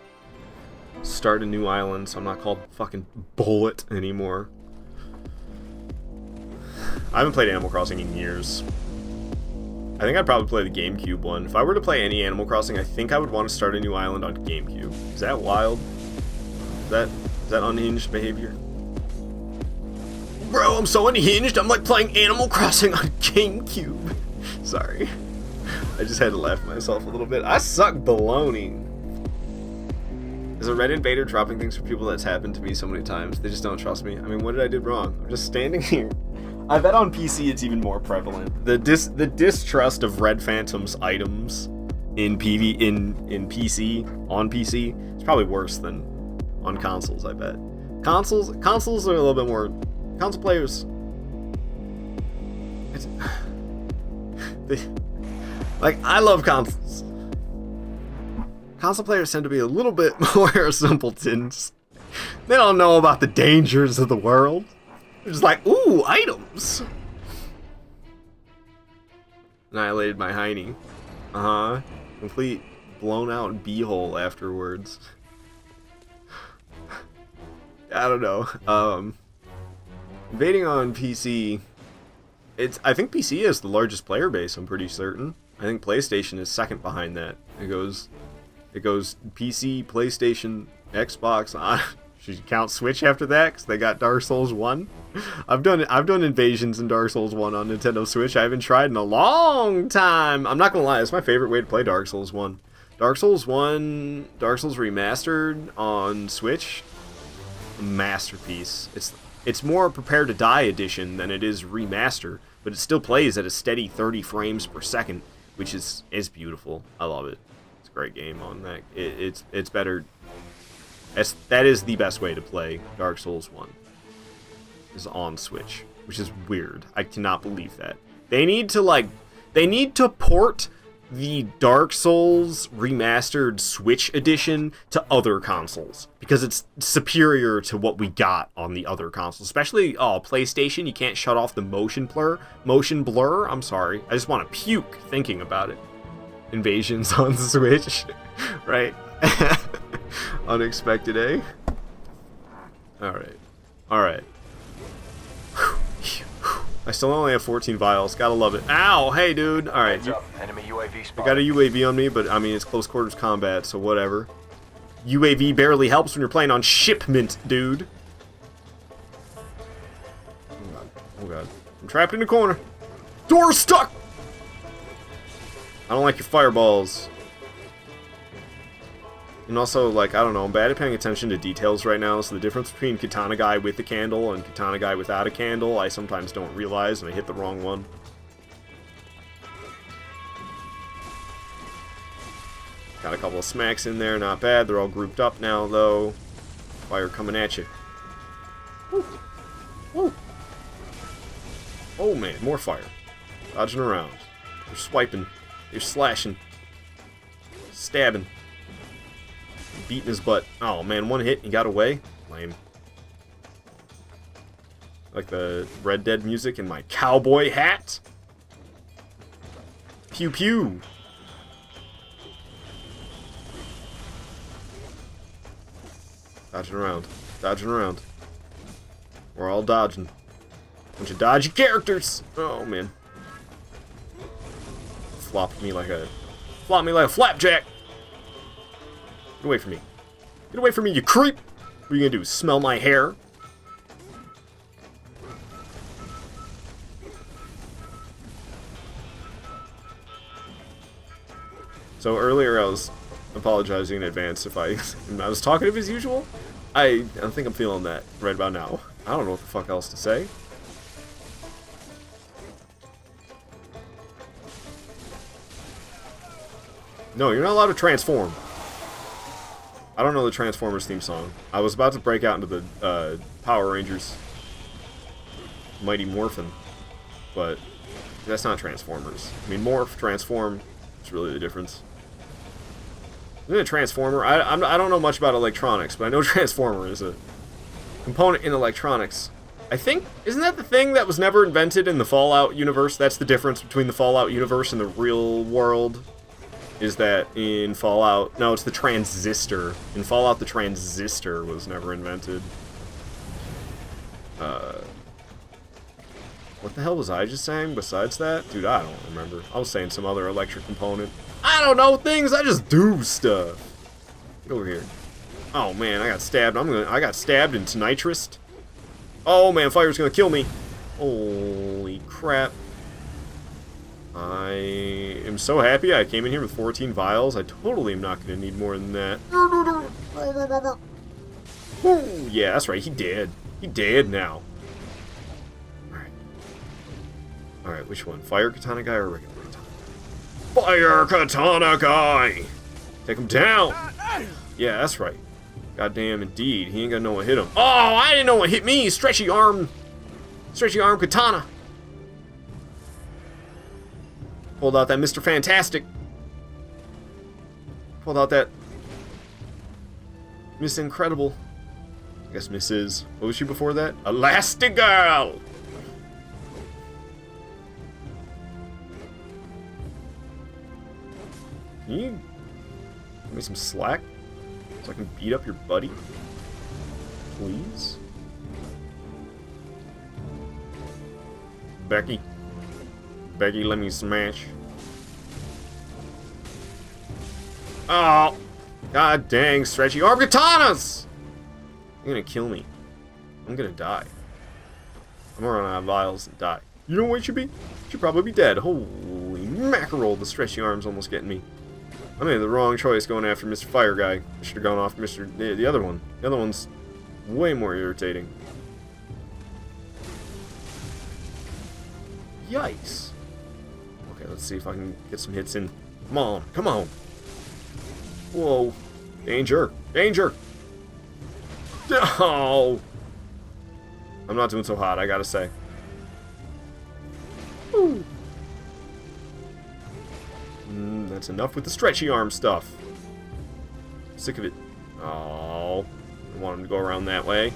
start a new island, so I'm not called fucking Bullet anymore. I haven't played Animal Crossing in years. I think I'd probably play the GameCube one. If I were to play any Animal Crossing, I think I would want to start a new island on GameCube. Is that wild? Is that unhinged behavior? Bro, I'm so unhinged, I'm like playing Animal Crossing on GameCube. Sorry. I just had to laugh at myself a little bit. I suck baloney. As a Red Invader dropping things for people, that's happened to me so many times. They just don't trust me. I mean, what did I do wrong? I'm just standing here. I bet on PC it's even more prevalent. The distrust of Red Phantom's items in PC, on PC, is probably worse than on consoles, I bet. Consoles are a little bit more... Console players... Like, I love consoles. Console players tend to be a little bit more simpletons. They don't know about the dangers of the world. They're just like, ooh, items. Annihilated my hiney. Uh-huh. Complete blown out beehole afterwards. I don't know. Invading on PC... I think PC is the largest player base, I'm pretty certain. I think PlayStation is second behind that. It goes PC, PlayStation, Xbox. Should you count Switch after that? Because they got Dark Souls 1. I've done invasions in Dark Souls 1 on Nintendo Switch. I haven't tried in a long time. I'm not gonna lie, it's my favorite way to play Dark Souls 1. Dark Souls Remastered on Switch, masterpiece. It's more Prepare to Die edition than it is remaster, but it still plays at a steady 30 frames per second, which is beautiful. I love it. It's a great game on that. It's better. That is the best way to play Dark Souls 1. Is on Switch, which is weird. I cannot believe that. They need to port the Dark Souls remastered Switch edition to other consoles, because it's superior to what we got on the other consoles. Especially PlayStation, you can't shut off the motion blur. I'm sorry. I just want to puke thinking about it. Invasions on Switch, right? Unexpected, eh? Alright. I still only have 14 vials. Gotta love it. Ow! Hey, dude. Alright. Enemy UAV spotted. I got a UAV on me, but I mean, it's close quarters combat, so whatever. UAV barely helps when you're playing on shipment, dude. Oh god. I'm trapped in the corner. Door's stuck! I don't like your fireballs. And also, like, I don't know, I'm bad at paying attention to details right now, so the difference between Katana Guy with a candle and Katana Guy without a candle, I sometimes don't realize, and I hit the wrong one. Got a couple of smacks in there, not bad. They're all grouped up now, though. Fire coming at you. Woo. Woo. Oh, man, more fire. Dodging around. They're swiping. They're slashing. Stabbing. Beating his butt. Oh man, one hit and he got away. Lame. Like the Red Dead music in my cowboy hat. Pew pew. Dodging around. Dodging around. We're all dodging. Bunch of dodgy characters. Oh man. Flopped me like a flapjack. Get away from me. Get away from me, you creep! What are you gonna do, smell my hair? So earlier I was apologizing in advance if I was talkative as usual. I think I'm feeling that right about now. I don't know what the fuck else to say. No, you're not allowed to transform. I don't know the Transformers theme song. I was about to break out into the Power Rangers Mighty Morphin, but that's not Transformers. I mean, morph, transform, It's really the difference. Isn't it a transformer? I don't know much about electronics, but I know transformer is a component in electronics. I think, isn't that the thing that was never invented in the Fallout universe? That's the difference between the Fallout universe and the real world. Is that in Fallout... No, it's the transistor. In Fallout, the transistor was never invented. What the hell was I just saying besides that? Dude, I don't remember. I was saying some other electric component. I don't know things, I just do stuff. Get over here. Oh man, I got stabbed. I got stabbed into nitrous. Oh man, fire's gonna kill me. Holy crap. I am so happy I came in here with 14 vials. I totally am not gonna need more than that. Oh, yeah, that's right, he dead. He dead now. Alright, which one? Fire katana guy or regular katana guy? Fire katana guy! Take him down! Yeah, that's right. Goddamn, indeed. He ain't gonna know what hit him. Oh, I didn't know what hit me! Stretchy arm katana! Pulled out that Mr. Fantastic. Pulled out that Miss Incredible. I guess Mrs. What was she before that? Elastigirl! Can you give me some slack so I can beat up your buddy? Please? Becky? Becky, let me smash. Oh! God dang, stretchy arm katanas! You're gonna kill me. I'm gonna die. I'm gonna run out of vials and die. You know what you should be? You should probably be dead. Holy mackerel, the stretchy arm's almost getting me. I made the wrong choice going after Mr. Fire Guy. I should have gone off the other one. The other one's way more irritating. Yikes. Okay, let's see if I can get some hits in. Come on, come on. Whoa. Danger, danger. Oh. I'm not doing so hot, I gotta say. Ooh. That's enough with the stretchy arm stuff. Sick of it. Oh, I want him to go around that way.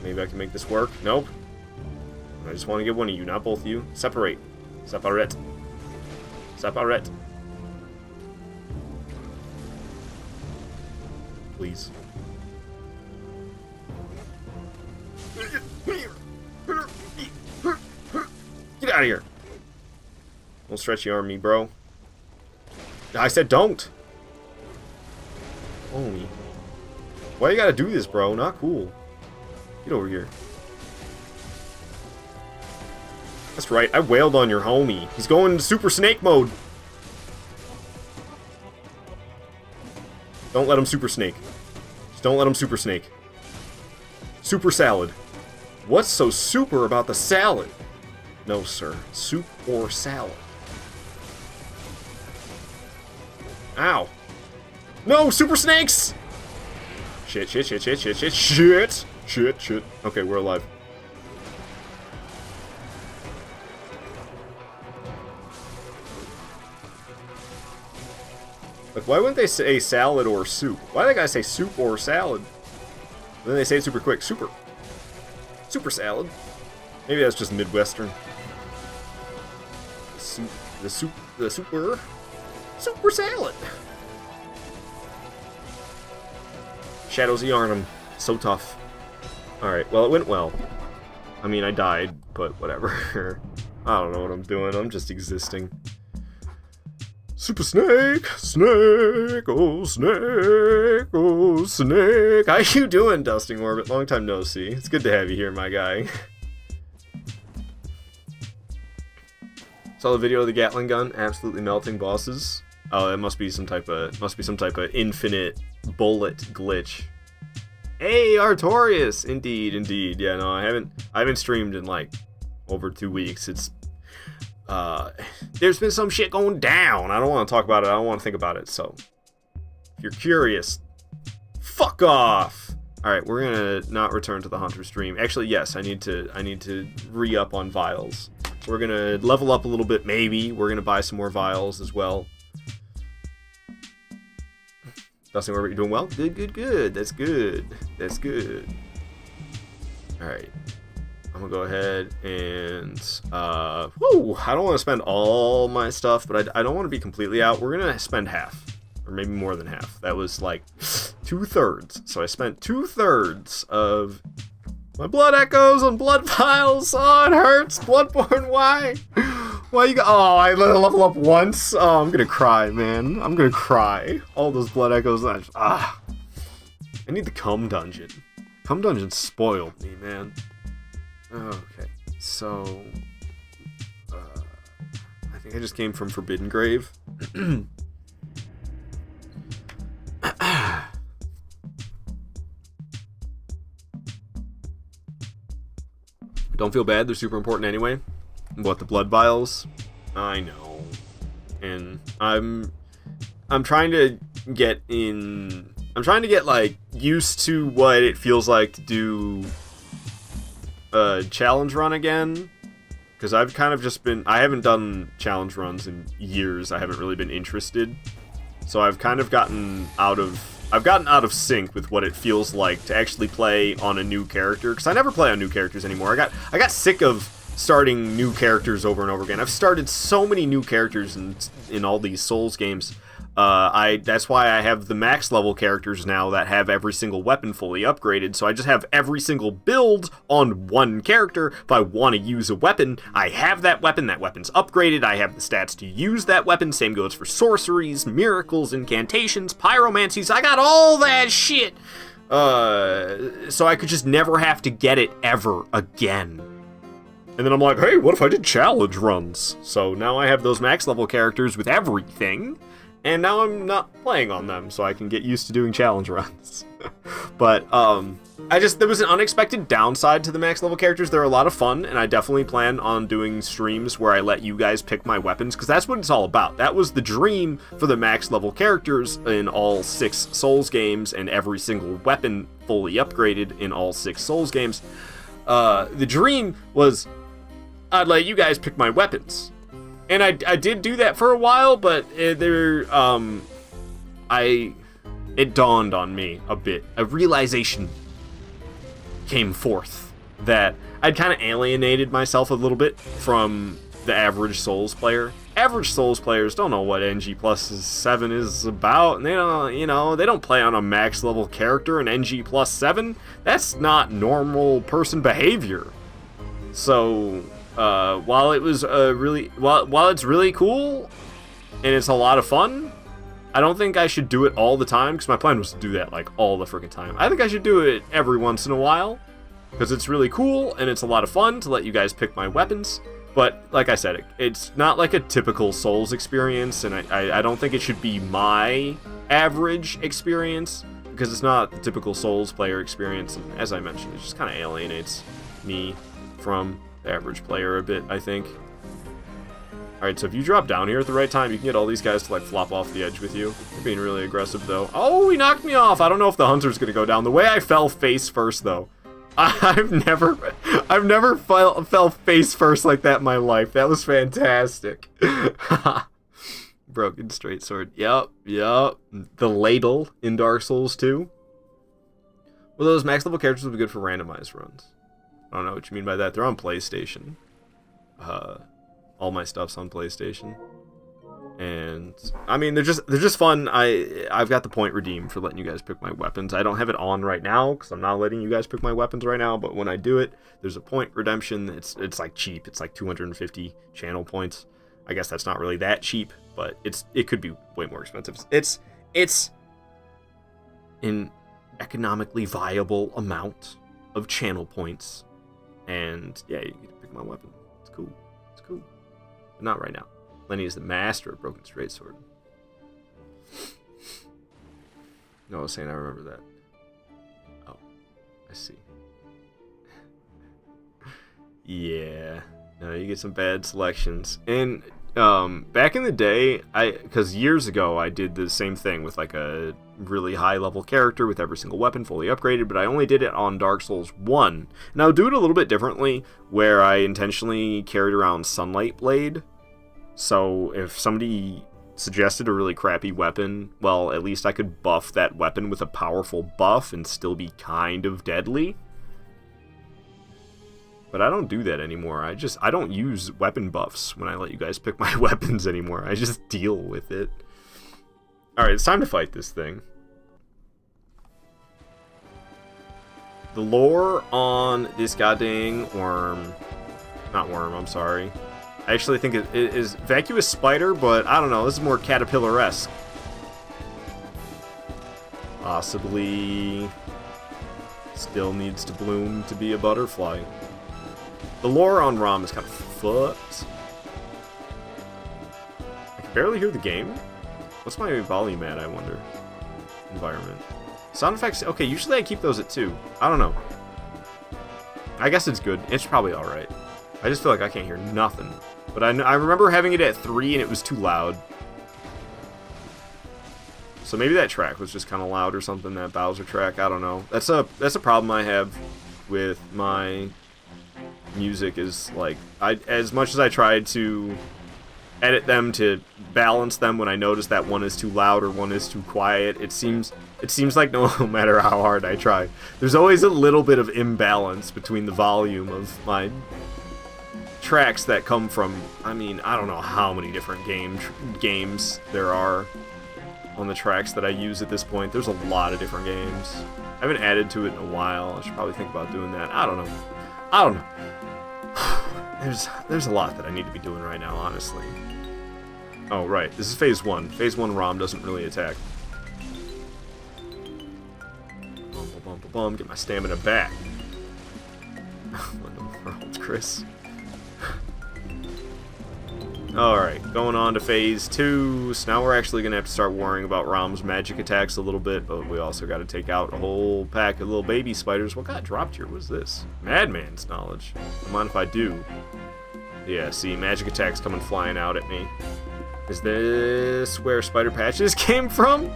Maybe I can make this work. Nope. I just want to get one of you, not both of you. Separate. Separate. Separate. Please. Get out of here. Don't stretchy arm me, bro. I said don't. Holy. Why you gotta do this, bro? Not cool. Get over here. That's right, I wailed on your homie. He's going into Super Snake mode. Don't let him Super Snake. Just don't let him Super Snake. Super Salad. What's so super about the salad? No, sir. Soup or salad? Ow. No, Super Snakes! Shit, shit, shit, shit, shit, shit, shit! Shit, shit. Okay, we're alive. Like, why wouldn't they say salad or soup? Why do they gotta say soup or salad? Then they say it super quick. Super. Super salad. Maybe that's just Midwestern. The super salad. Shadows of Yharnam. So tough. Alright, well, it went well. I mean, I died, but whatever. I don't know what I'm doing. I'm just existing. Super Snake! Snake! Oh, Snake! Oh, Snake! How you doing, Dusting Orbit? Long time no see. It's good to have you here, my guy. Saw the video of the Gatling gun, absolutely melting bosses. Oh, it must be some type of infinite bullet glitch. Hey, Artorias! Indeed, indeed. Yeah, no, I haven't streamed in like over 2 weeks. It's there's been some shit going down. I don't want to talk about it. I don't want to think about it. So, if you're curious, fuck off. All right, we're gonna not return to the Hunter stream. Actually, yes, I need to re-up on vials. We're gonna level up a little bit. Maybe we're gonna buy some more vials as well. Dustin, you're doing well? Good, good, good. That's good. That's good. Alright. I'm gonna go ahead and, I don't want to spend all my stuff, but I don't want to be completely out. We're gonna spend half, or maybe more than half. That was like 2/3. So I spent 2/3 of my blood echoes on blood vials. Oh, it hurts. Bloodborne, why? Why you I level up once? Oh, I'm gonna cry, man. I'm gonna cry. All those blood echoes. I need the cum dungeon. Cum dungeon spoiled me, man. Okay, so I think I just came from Forbidden Grave. Don't feel bad, they're super important anyway. What, the blood vials? I know. And I'm trying to get like used to what it feels like to do a challenge run again, because I've kind of just been, I haven't done challenge runs in years. I haven't really been interested, so I've kind of gotten out of sync with what it feels like to actually play on a new character, because I never play on new characters anymore. I got sick of starting new characters over and over again. I've started so many new characters in all these Souls games. That's why I have the max level characters now that have every single weapon fully upgraded, so I just have every single build on one character. If I want to use a weapon, I have that weapon's upgraded, I have the stats to use that weapon. Same goes for sorceries, miracles, incantations, pyromancies, I got all that shit! So I could just never have to get it ever again. And then I'm like, hey, what if I did challenge runs? So now I have those max level characters with everything, and now I'm not playing on them, so I can get used to doing challenge runs. But, there was an unexpected downside to the max level characters. They're a lot of fun, and I definitely plan on doing streams where I let you guys pick my weapons, because that's what it's all about. That was the dream for the max level characters in all 6 Souls games, and every single weapon fully upgraded in all 6 Souls games. The dream was I'd let you guys pick my weapons. And I did do that for a while, but it dawned on me a bit. A realization came forth that I'd kind of alienated myself a little bit from the average Souls player. Average Souls players don't know what NG plus 7 is about, and they don't play on a max level character in NG plus 7. That's not normal person behavior. So while it's really cool and it's a lot of fun, I don't think I should do it all the time, because my plan was to do that like all the freaking time. I think I should do it every once in a while, because it's really cool and it's a lot of fun to let you guys pick my weapons. But like I said, it's not like a typical Souls experience, and I don't think it should be my average experience, because it's not the typical Souls player experience, and as I mentioned, it just kind of alienates me from the average player a bit, I think. Alright, so if you drop down here at the right time, you can get all these guys to like flop off the edge with you. You're being really aggressive though. Oh, he knocked me off! I don't know if the hunter's gonna go down. The way I fell face first though. I've never fell face first like that in my life. That was fantastic. Broken straight sword. Yup. The ladle in Dark Souls 2. Well, those max level characters will be good for randomized runs. I don't know what you mean by that. They're on PlayStation. All my stuff's on PlayStation. And I mean, they're just fun. I've got the point redeemed for letting you guys pick my weapons. I don't have it on right now because I'm not letting you guys pick my weapons right now, but when I do it, there's a point redemption. It's like cheap. It's like 250 channel points. I guess that's not really that cheap, but it could be way more expensive. It's an economically viable amount of channel points. And yeah, you get to pick my weapon. It's cool. But not right now. Lenny is the master of Broken Straight Sword. No, I was saying I remember that. Oh, I see. Yeah. No, you get some bad selections. And back in the day, because years ago I did the same thing with like a really high level character with every single weapon fully upgraded, but I only did it on Dark Souls 1. And I'll do it a little bit differently, where I intentionally carried around Sunlight Blade. So if somebody suggested a really crappy weapon, well, at least I could buff that weapon with a powerful buff and still be kind of deadly. But I don't do that anymore. I don't use weapon buffs when I let you guys pick my weapons anymore. I just deal with it. Alright, it's time to fight this thing. The lore on this goddamn worm... Not worm, I'm sorry. I actually think it is vacuous spider, but I don't know. This is more caterpillar-esque. Possibly still needs to bloom to be a butterfly. The lore on ROM is kind of fucked. I can barely hear the game. What's my volume at, I wonder? Environment. Sound effects, okay, usually I keep those at 2. I don't know. I guess it's good. It's probably alright. I just feel like I can't hear nothing. But I remember having it at 3 and it was too loud. So maybe that track was just kind of loud or something, that Bowser track, I don't know. That's a problem I have with my music is, like, as much as I tried to edit them to balance them when I notice that one is too loud or one is too quiet, it seems like no matter how hard I try, there's always a little bit of imbalance between the volume of my tracks that come from, I mean, I don't know how many different games there are on the tracks that I use at this point. There's a lot of different games. I haven't added to it in a while. I should probably think about doing that. I don't know. There's a lot that I need to be doing right now, honestly. Oh, right. This is Phase 1. Phase 1 ROM doesn't really attack. Get my stamina back. What in the world, Chris? Alright, going on to Phase 2. So now we're actually going to have to start worrying about ROM's magic attacks a little bit, but we also got to take out a whole pack of little baby spiders. What got dropped here was this? Madman's knowledge. Don't mind if I do. Yeah, see, magic attacks coming flying out at me. Is this where Spider Patches came from?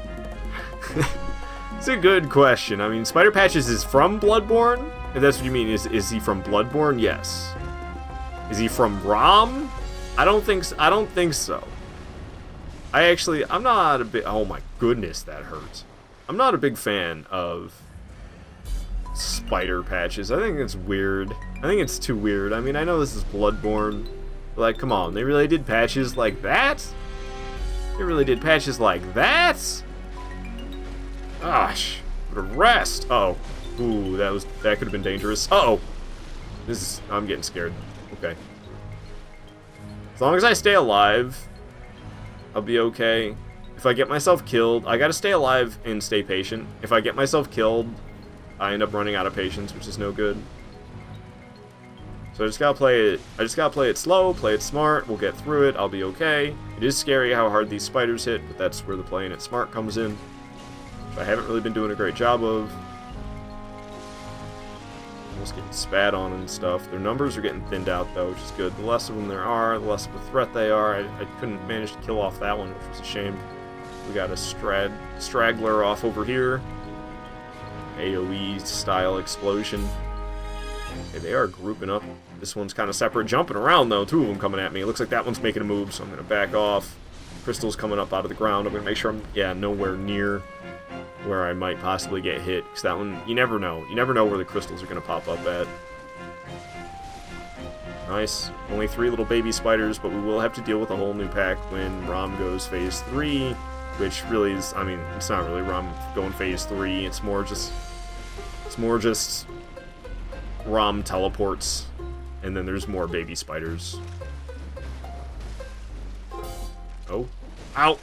It's a good question. I mean, Spider Patches is from Bloodborne? If that's what you mean, is he from Bloodborne? Yes. Is he from ROM? I don't think so. I'm not a big... Oh my goodness, that hurts. I'm not a big fan of Spider Patches. I think it's weird. I think it's too weird. I mean, I know this is Bloodborne. But, like, come on. They really did patches like that? They really did patches like that? Gosh. What a rest. Oh. Ooh, that could have been dangerous. Uh-oh. I'm getting scared. Okay. As long as I stay alive, I'll be okay. If I get myself killed, I gotta stay alive and stay patient. If I get myself killed, I end up running out of patience, which is no good. So I just gotta play it slow, play it smart, we'll get through it, I'll be okay. It is scary how hard these spiders hit, but that's where the playing it smart comes in. Which I haven't really been doing a great job of. Almost getting spat on and stuff. Their numbers are getting thinned out though, which is good. The less of them there are, the less of a threat they are. I couldn't manage to kill off that one, which was a shame. We got a straggler off over here. AoE style explosion. Okay, they are grouping up. This one's kind of separate, jumping around though. 2 of them coming at me. It looks like that one's making a move, so I'm gonna back off. Crystal's coming up out of the ground. I'm gonna make sure I'm nowhere near where I might possibly get hit, because that one, you never know. You never know where the crystals are going to pop up at. Nice. Only 3 little baby spiders, but we will have to deal with a whole new pack when ROM goes Phase 3, which really is, I mean, it's not really ROM going Phase 3, it's more just ROM teleports, and then there's more baby spiders. Oh. Ow!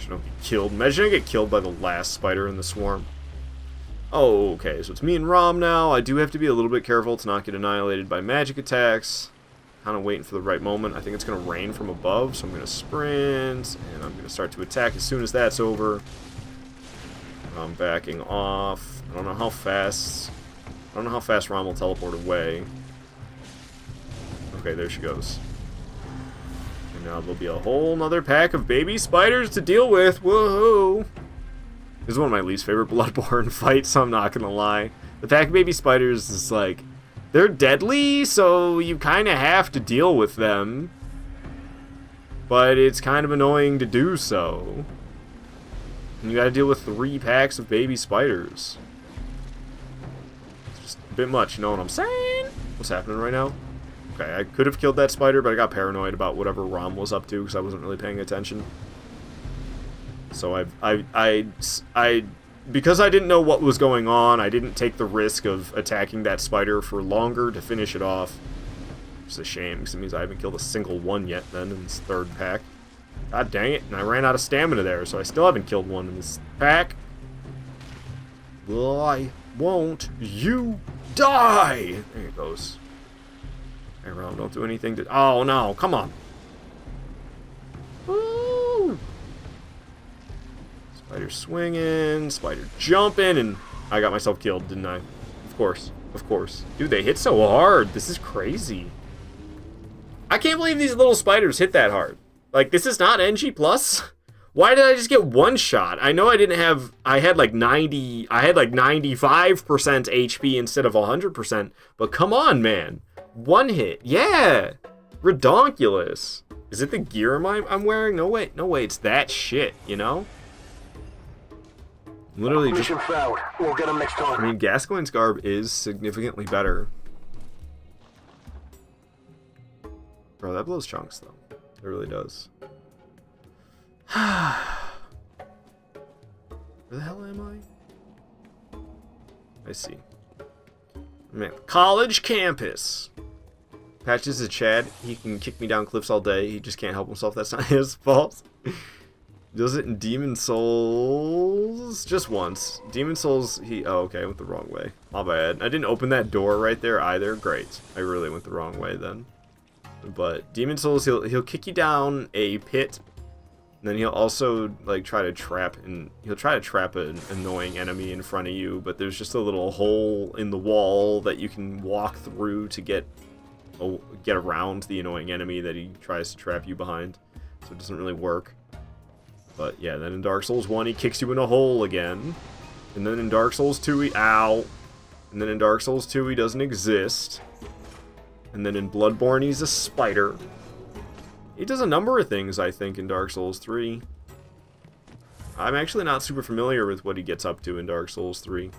Don't get killed. Imagine I get killed by the last spider in the swarm. Oh, okay, so it's me and ROM now. I do have to be a little bit careful to not get annihilated by magic attacks. Kind of waiting for the right moment. I think it's going to rain from above, so I'm going to sprint, and I'm going to start to attack as soon as that's over. I'm backing off. I don't know how fast ROM will teleport away. Okay, there she goes. And now there'll be a whole nother pack of baby spiders to deal with. Whoa! This is one of my least favorite Bloodborne fights, so I'm not gonna lie. The pack of baby spiders is like, they're deadly, so you kind of have to deal with them. but it's kind of annoying to do so. And you gotta deal with 3 packs of baby spiders. It's just a bit much, you know what I'm saying? What's happening right now? Okay, I could have killed that spider, but I got paranoid about whatever Rom was up to because I wasn't really paying attention. So because I didn't know what was going on, I didn't take the risk of attacking that spider for longer to finish it off. It's a shame, because it means I haven't killed a single one yet then in this 3rd pack. God dang it, and I ran out of stamina there, so I still haven't killed one in this pack. Why won't you die? There it goes. Hey, Rom, don't do anything to... Oh, no, come on. Woo! Spider swinging, spider jumping, and I got myself killed, didn't I? Of course, of course. Dude, they hit so hard. This is crazy. I can't believe these little spiders hit that hard. Like, this is not NG+. Why did I just get 1 shot? I know I didn't have... I had like 95% HP instead of 100%. But come on, man. 1 hit. Yeah. Redonkulous. Is it the gear I'm wearing? No way. No way. It's that shit, you know? Literally just... We'll get him next time. I mean, Gascoigne's garb is significantly better. Bro, that blows chunks, though. It really does. Where the hell am I? I see. I'm at college campus. Patches is Chad. He can kick me down cliffs all day. He just can't help himself. That's not his fault. Does it in Demon Souls? Just once. Demon Souls, oh, okay, I went the wrong way. My bad. I didn't open that door right there either. Great. I really went the wrong way then. But Demon Souls, he'll kick you down a pit, and then he'll also like try to trap an annoying enemy in front of you. But there's just a little hole in the wall that you can walk through to get around the annoying enemy that he tries to trap you behind. So it doesn't really work. But yeah, then in Dark Souls 1 he kicks you in a hole again, and then in Dark Souls 2 and then in Dark Souls 2 he doesn't exist. And then in Bloodborne, he's a spider. He does a number of things, I think, in Dark Souls 3. I'm actually not super familiar with what he gets up to in Dark Souls 3.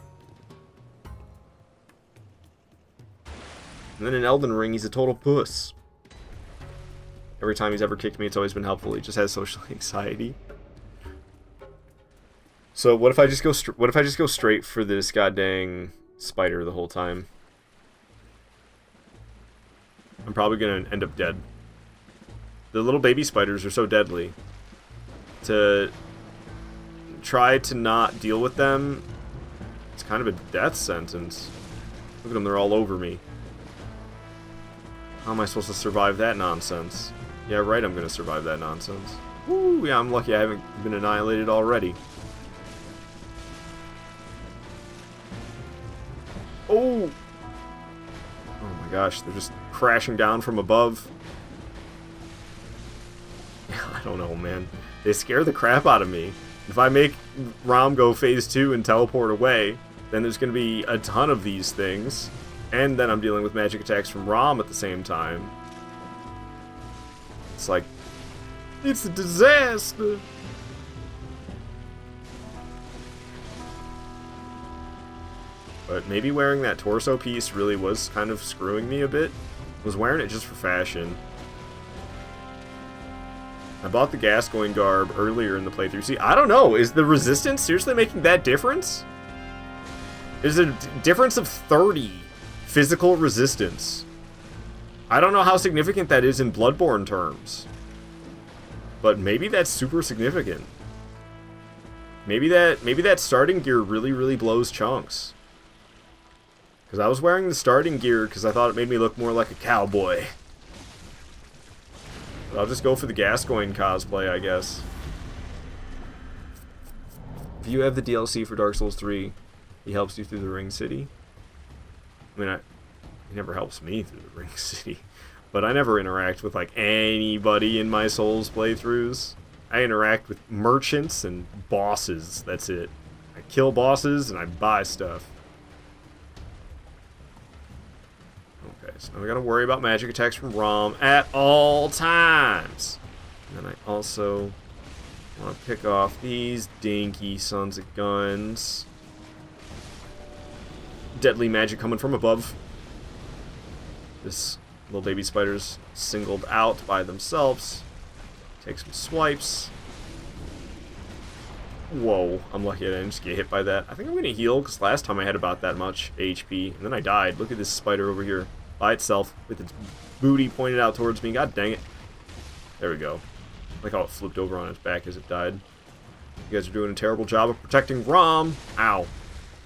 And then in Elden Ring, he's a total puss. Every time he's ever kicked me, it's always been helpful. He just has social anxiety. So what if I just go straight for this goddamn spider the whole time? I'm probably gonna end up dead. The little baby spiders are so deadly. To try to not deal with them, it's kind of a death sentence. Look at them, they're all over me. How am I supposed to survive that nonsense? Yeah, right, I'm gonna survive that nonsense. Woo, yeah, I'm lucky I haven't been annihilated already. Oh! Oh my gosh, they're just crashing down from above. I don't know, man. They scare the crap out of me. If I make Rom go phase 2 and teleport away, then there's going to be a ton of these things. And then I'm dealing with magic attacks from Rom at the same time. It's like... it's a disaster! But maybe wearing that torso piece really was kind of screwing me a bit. I was wearing it just for fashion. I bought the Gascoigne garb earlier in the playthrough. See, I don't know. Is the resistance seriously making that difference? There's a difference of 30 physical resistance. I don't know how significant that is in Bloodborne terms. But maybe that's super significant. Maybe that starting gear really, really blows chunks. Because I was wearing the starting gear because I thought it made me look more like a cowboy. But I'll just go for the Gascoigne cosplay, I guess. If you have the DLC for Dark Souls 3, he helps you through the Ring City. I mean, he never helps me through the Ring City. But I never interact with, like, anybody in my Souls playthroughs. I interact with merchants and bosses, that's it. I kill bosses and I buy stuff. Okay, so now we gotta worry about magic attacks from Rom at all times. And then I also want to pick off these dinky sons of guns. Deadly magic coming from above. This little baby spider's singled out by themselves. Take some swipes. Whoa, I'm lucky I didn't just get hit by that. I think I'm going to heal, because last time I had about that much HP, and then I died. Look at this spider over here, by itself, with its booty pointed out towards me. God dang it. There we go. Like how it flipped over on its back as it died. You guys are doing a terrible job of protecting Rom. Ow.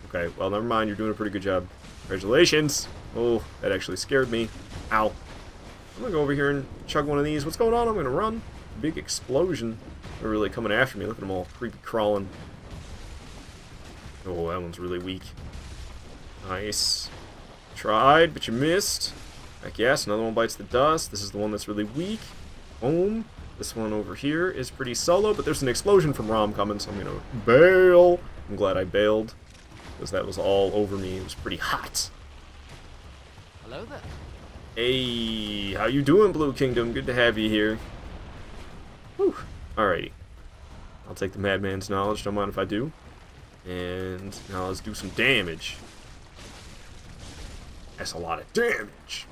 Okay, well, never mind. You're doing a pretty good job. Congratulations. Oh, that actually scared me. Ow. I'm going to go over here and chug one of these. What's going on? I'm going to run. Big explosion. They're really coming after me. Look at them all creepy crawling. Oh, that one's really weak. Nice. Tried, but you missed. Heck yes, another one bites the dust. This is the one that's really weak. Boom. This one over here is pretty solo, but there's an explosion from Rom coming, so I'm going to bail. I'm glad I bailed, because that was all over me. It was pretty hot. Hello there. Hey, how you doing, Blue Kingdom? Good to have you here. Whew. Alrighty. I'll take the Madman's Knowledge, don't mind if I do. And now let's do some damage. That's a lot of damage.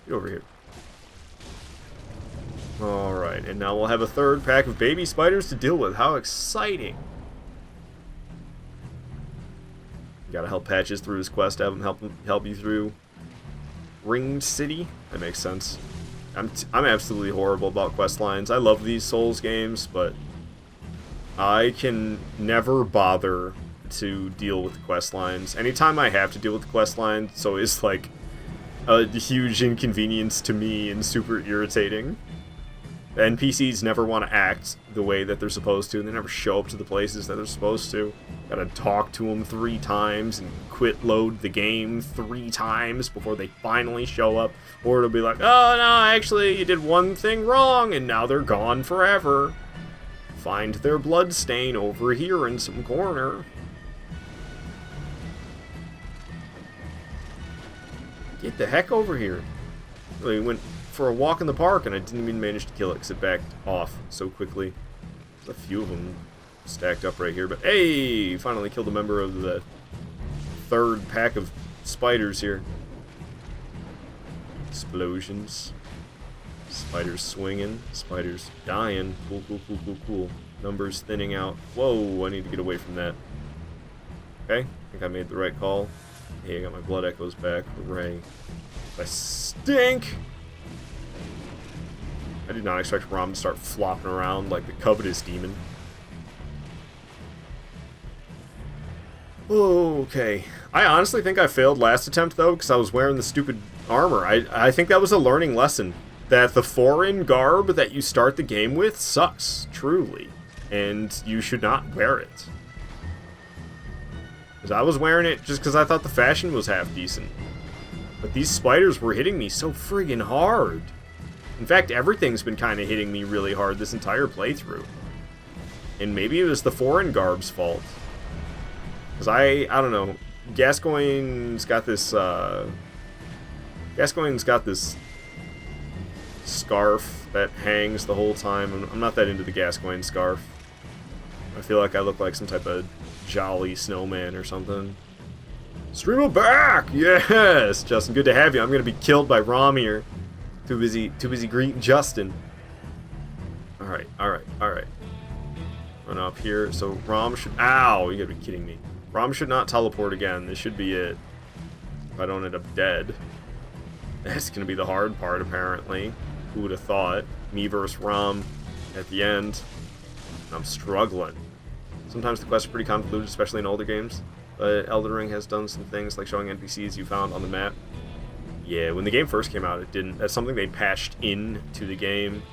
Get over here. Alright, and now we'll have a third pack of baby spiders to deal with. How exciting. You gotta help Patches through his quest, have him help you through Ringed City. That makes sense. I'm absolutely horrible about quest lines. I love these Souls games, but I can never bother to deal with the quest lines. Anytime I have to deal with the quest lines, so it's like a huge inconvenience to me and super irritating. The NPCs never want to act the way that they're supposed to, and they never show up to the places that they're supposed to. Gotta talk to them 3 times and quit load the game 3 times before they finally show up. Or it'll be like, oh no, actually you did one thing wrong and now they're gone forever. Find their blood stain over here in some corner. Get the heck over here. We went for a walk in the park and I didn't even manage to kill it because it backed off so quickly. There's a few of them stacked up right here, but hey, finally killed a member of the third pack of spiders here. Explosions. Spiders swinging. Spiders dying. Cool, cool, cool, cool, cool. Numbers thinning out. Whoa, I need to get away from that. Okay, I think I made the right call. Hey, I got my blood echoes back. Hooray. I stink! I did not expect Rom to start flopping around like the covetous demon. Okay. I honestly think I failed last attempt, though, because I was wearing the stupid armor. I think that was a learning lesson. That the foreign garb that you start the game with sucks, truly. And you should not wear it. Because I was wearing it just because I thought the fashion was half decent. But these spiders were hitting me so friggin' hard. In fact, everything's been kind of hitting me really hard this entire playthrough. And maybe it was the foreign garb's fault. Because I don't know, Gascoigne's got this scarf that hangs the whole time. I'm not that into the Gascoigne scarf. I feel like I look like some type of jolly snowman or something. Streamer back! Yes! Justin, good to have you. I'm gonna be killed by Rom here. Too busy greeting Justin. Alright. Run up here. So Rom should... Ow! You gotta be kidding me. Rom should not teleport again. This should be it. If I don't end up dead. That's gonna be the hard part, apparently. Who would have thought? Me versus Rom at the end. I'm struggling. Sometimes the quests are pretty convoluted, especially in older games. But Elden Ring has done some things like showing NPCs you found on the map. Yeah, when the game first came out, it didn't. That's something they patched into the game.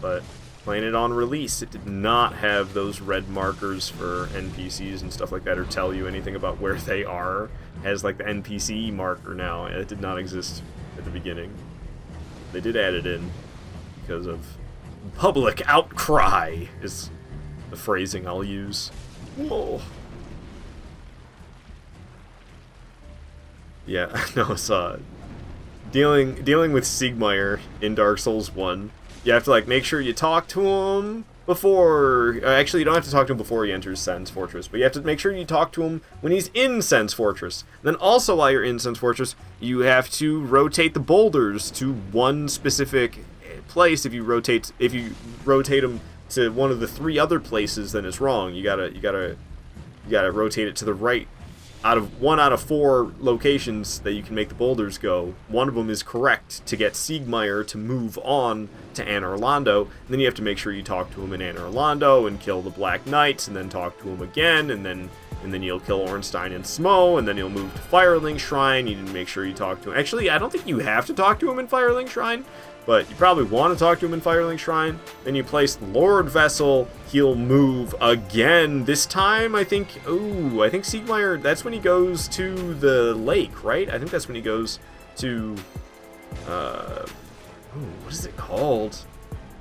But playing it on release, it did not have those red markers for NPCs and stuff like that, or tell you anything about where they are. It has like the NPC marker now. It did not exist at the beginning. They did add it in because of public outcry, is the phrasing I'll use. Whoa. Yeah, no, it's dealing with Siegmeyer in Dark Souls 1, you have to like make sure you talk to him before. Actually, you don't have to talk to him before he enters Sen's Fortress, but you have to make sure you talk to him when he's in Sen's Fortress. Then also, while you're in Sen's Fortress, you have to rotate the boulders to one specific place. If you rotate them to one of the 3 other places, then it's wrong. You gotta rotate it to the right. One out of 4 locations that you can make the boulders go, one of them is correct to get Siegmeyer to move on to Anor Londo. And then you have to make sure you talk to him in Anor Londo and kill the Black Knights, and then talk to him again, and then you'll kill Ornstein and Smo, and then you'll move to Firelink Shrine. You need to make sure you talk to him. Actually, I don't think you have to talk to him in Firelink Shrine, but you probably want to talk to him in Firelink Shrine. Then you place the Lord Vessel. He'll move again. This time, I think Siegmeyer, that's when he goes to the lake, right? I think that's when he goes to, what is it called?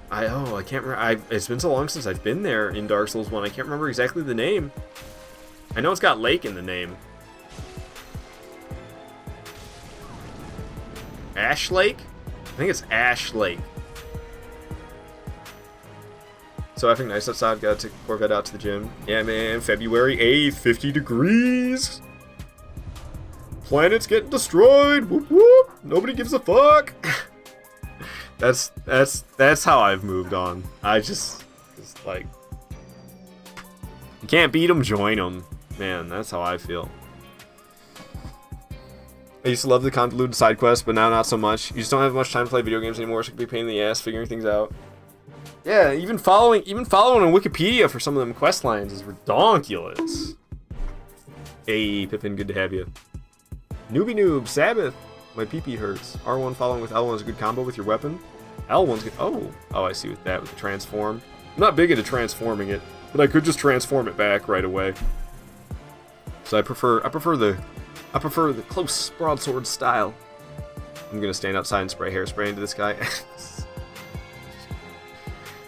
I can't remember. It's been so long since I've been there in Dark Souls 1. I can't remember exactly the name. I know it's got lake in the name. Ash Lake? I think it's Ash Lake. So I think nice outside. Gotta take the Corvette out to the gym. Yeah, man. February 8th, 50 degrees. Planet's getting destroyed. Whoop whoop. Nobody gives a fuck. That's how I've moved on. I just like, you can't beat them, join them. Man, that's how I feel. I used to love the convoluted side quests, but now not so much. You just don't have much time to play video games anymore, so it can be a pain in the ass figuring things out. Yeah, even following on Wikipedia for some of them quest lines is redonkulous. Hey, Pippin, good to have you. Newbie Noob, Sabbath. My PP hurts. R1 following with L1 is a good combo with your weapon. L1's good. Oh, I see with that, with the transform. I'm not big into transforming it, but I could just transform it back right away. So I prefer the close broadsword style. I'm gonna stand outside and spray hairspray into this guy.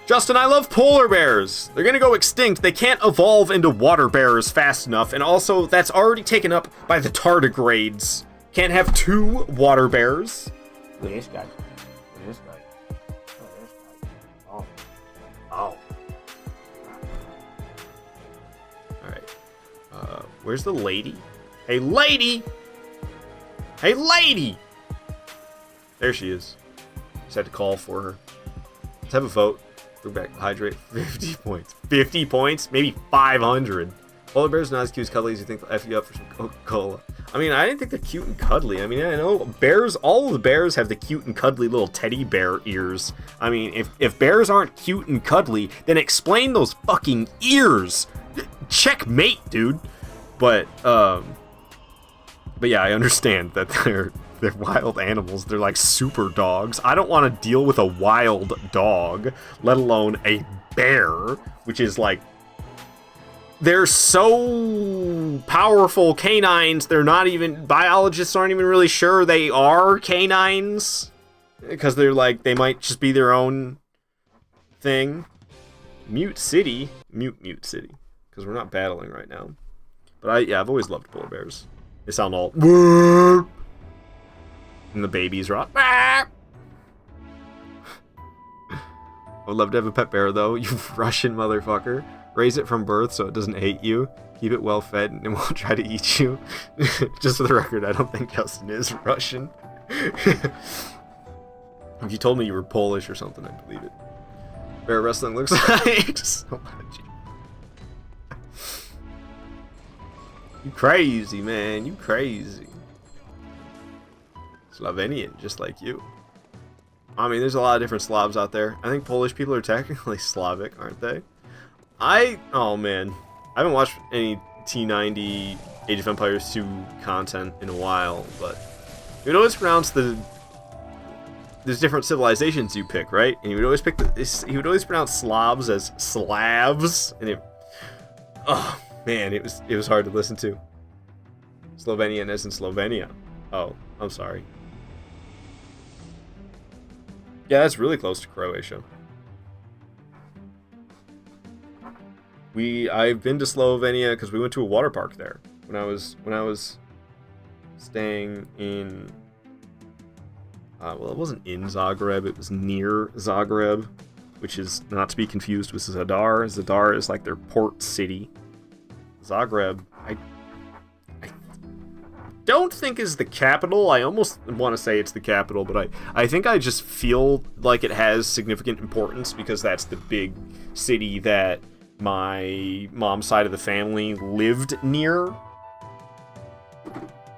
Justin, I love polar bears. They're gonna go extinct. They can't evolve into water bears fast enough, and also that's already taken up by the tardigrades. Can't have 2 water bears. This guy. This guy. Oh. Oh. Alright. Where's the lady? Hey, lady! Hey, lady! There she is. Just had to call for her. Let's have a vote. Bring back hydrate. 50 points. 50 points? Maybe 500. Polar bears not as cute as cuddly as you think. They'll F you up for some Coca-Cola. I mean, I didn't think they're cute and cuddly. I mean, I know bears, all of the bears have the cute and cuddly little teddy bear ears. I mean, if bears aren't cute and cuddly, then explain those fucking ears. Checkmate, dude. But yeah, I understand that they're wild animals. They're like super dogs. I don't want to deal with a wild dog, let alone a bear, which is like, they're so powerful canines, they're not even, biologists aren't even really sure they are canines, because they're like, they might just be their own thing. Mute City, because we're not battling right now. But I've always loved polar bears. They sound all, and the babies are all, I would love to have a pet bear though, you Russian motherfucker. Raise it from birth so it doesn't hate you. Keep it well fed and it won't try to eat you. Just for the record, I don't think Justin is Russian. If you told me you were Polish or something, I'd believe it. Bear wrestling looks like so much. You crazy, man. You crazy. Slovenian, just like you. I mean, there's a lot of different Slavs out there. I think Polish people are technically Slavic, aren't they? Oh man, I haven't watched any T90 Age of Empires 2 content in a while, but you would always pronounce there's different civilizations you pick, right? And you would always pronounce Slavs as Slavs, and oh man, it was hard to listen to. Slovenian as in Slovenia. Oh, I'm sorry. Yeah, that's really close to Croatia. I've been to Slovenia because we went to a water park there when I was staying in Well, it wasn't in Zagreb, it was near Zagreb, which is not to be confused with Zadar. Zadar is like their port city. Zagreb, I don't think is the capital. I almost want to say it's the capital, but I think I just feel like it has significant importance because that's the big city that my mom's side of the family lived near.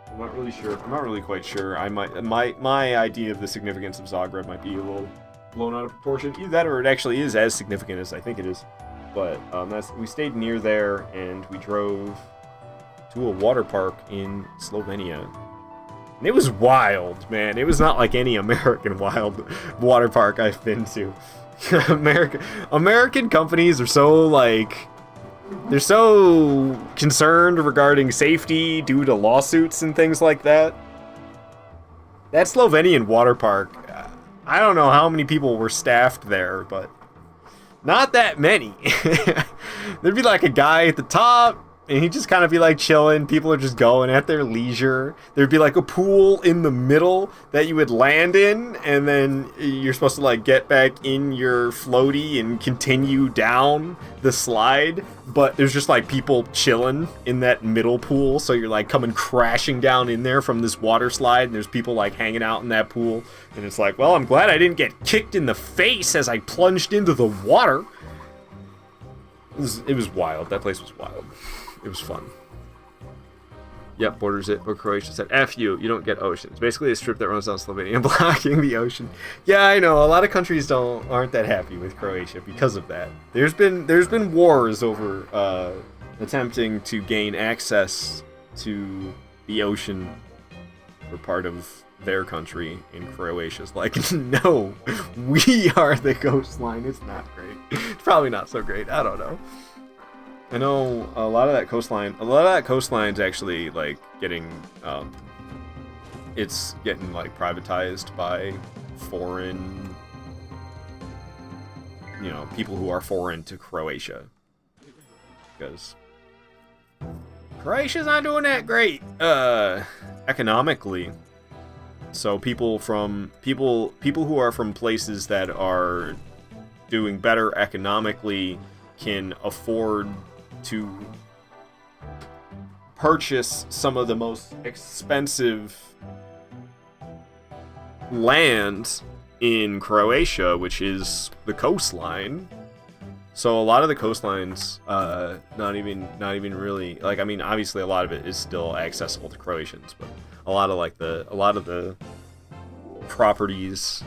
I'm not really sure. I'm not really quite sure. My idea of the significance of Zagreb might be a little blown out of proportion. Either that or it actually is as significant as I think it is. But we stayed near there and we drove to a water park in Slovenia. And it was wild, man. It was not like any American wild water park I've been to. American companies are so they're so concerned regarding safety due to lawsuits and things like that. That Slovenian water park, I don't know how many people were staffed there, but not that many. There'd be like a guy at the top, and he'd just kind of be like chilling. People are just going at their leisure. There'd be like a pool in the middle that you would land in, and then you're supposed to like get back in your floaty and continue down the slide. But there's just like people chilling in that middle pool, so you're like coming crashing down in there from this water slide, and there's people like hanging out in that pool. And it's like, well, I'm glad I didn't get kicked in the face as I plunged into the water. It was wild. That place was wild. It was fun. Yep, borders it, but Croatia said, F you don't get ocean. It's basically a strip that runs down Slovenia blocking the ocean. Yeah, I know, a lot of countries aren't that happy with Croatia because of that. There's been wars over attempting to gain access to the ocean for part of their country, in Croatia's like, no, we are the coastline. It's not great. It's probably not so great. I don't know. I know a lot of that coastline's actually like getting it's getting like privatized by foreign, people who are foreign to Croatia, because Croatia's not doing that great economically. So people who are from places that are doing better economically can afford to purchase some of the most expensive land in Croatia, which is the coastline. So a lot of the coastlines, not even really, like, I mean, obviously a lot of it is still accessible to Croatians, but a lot of the properties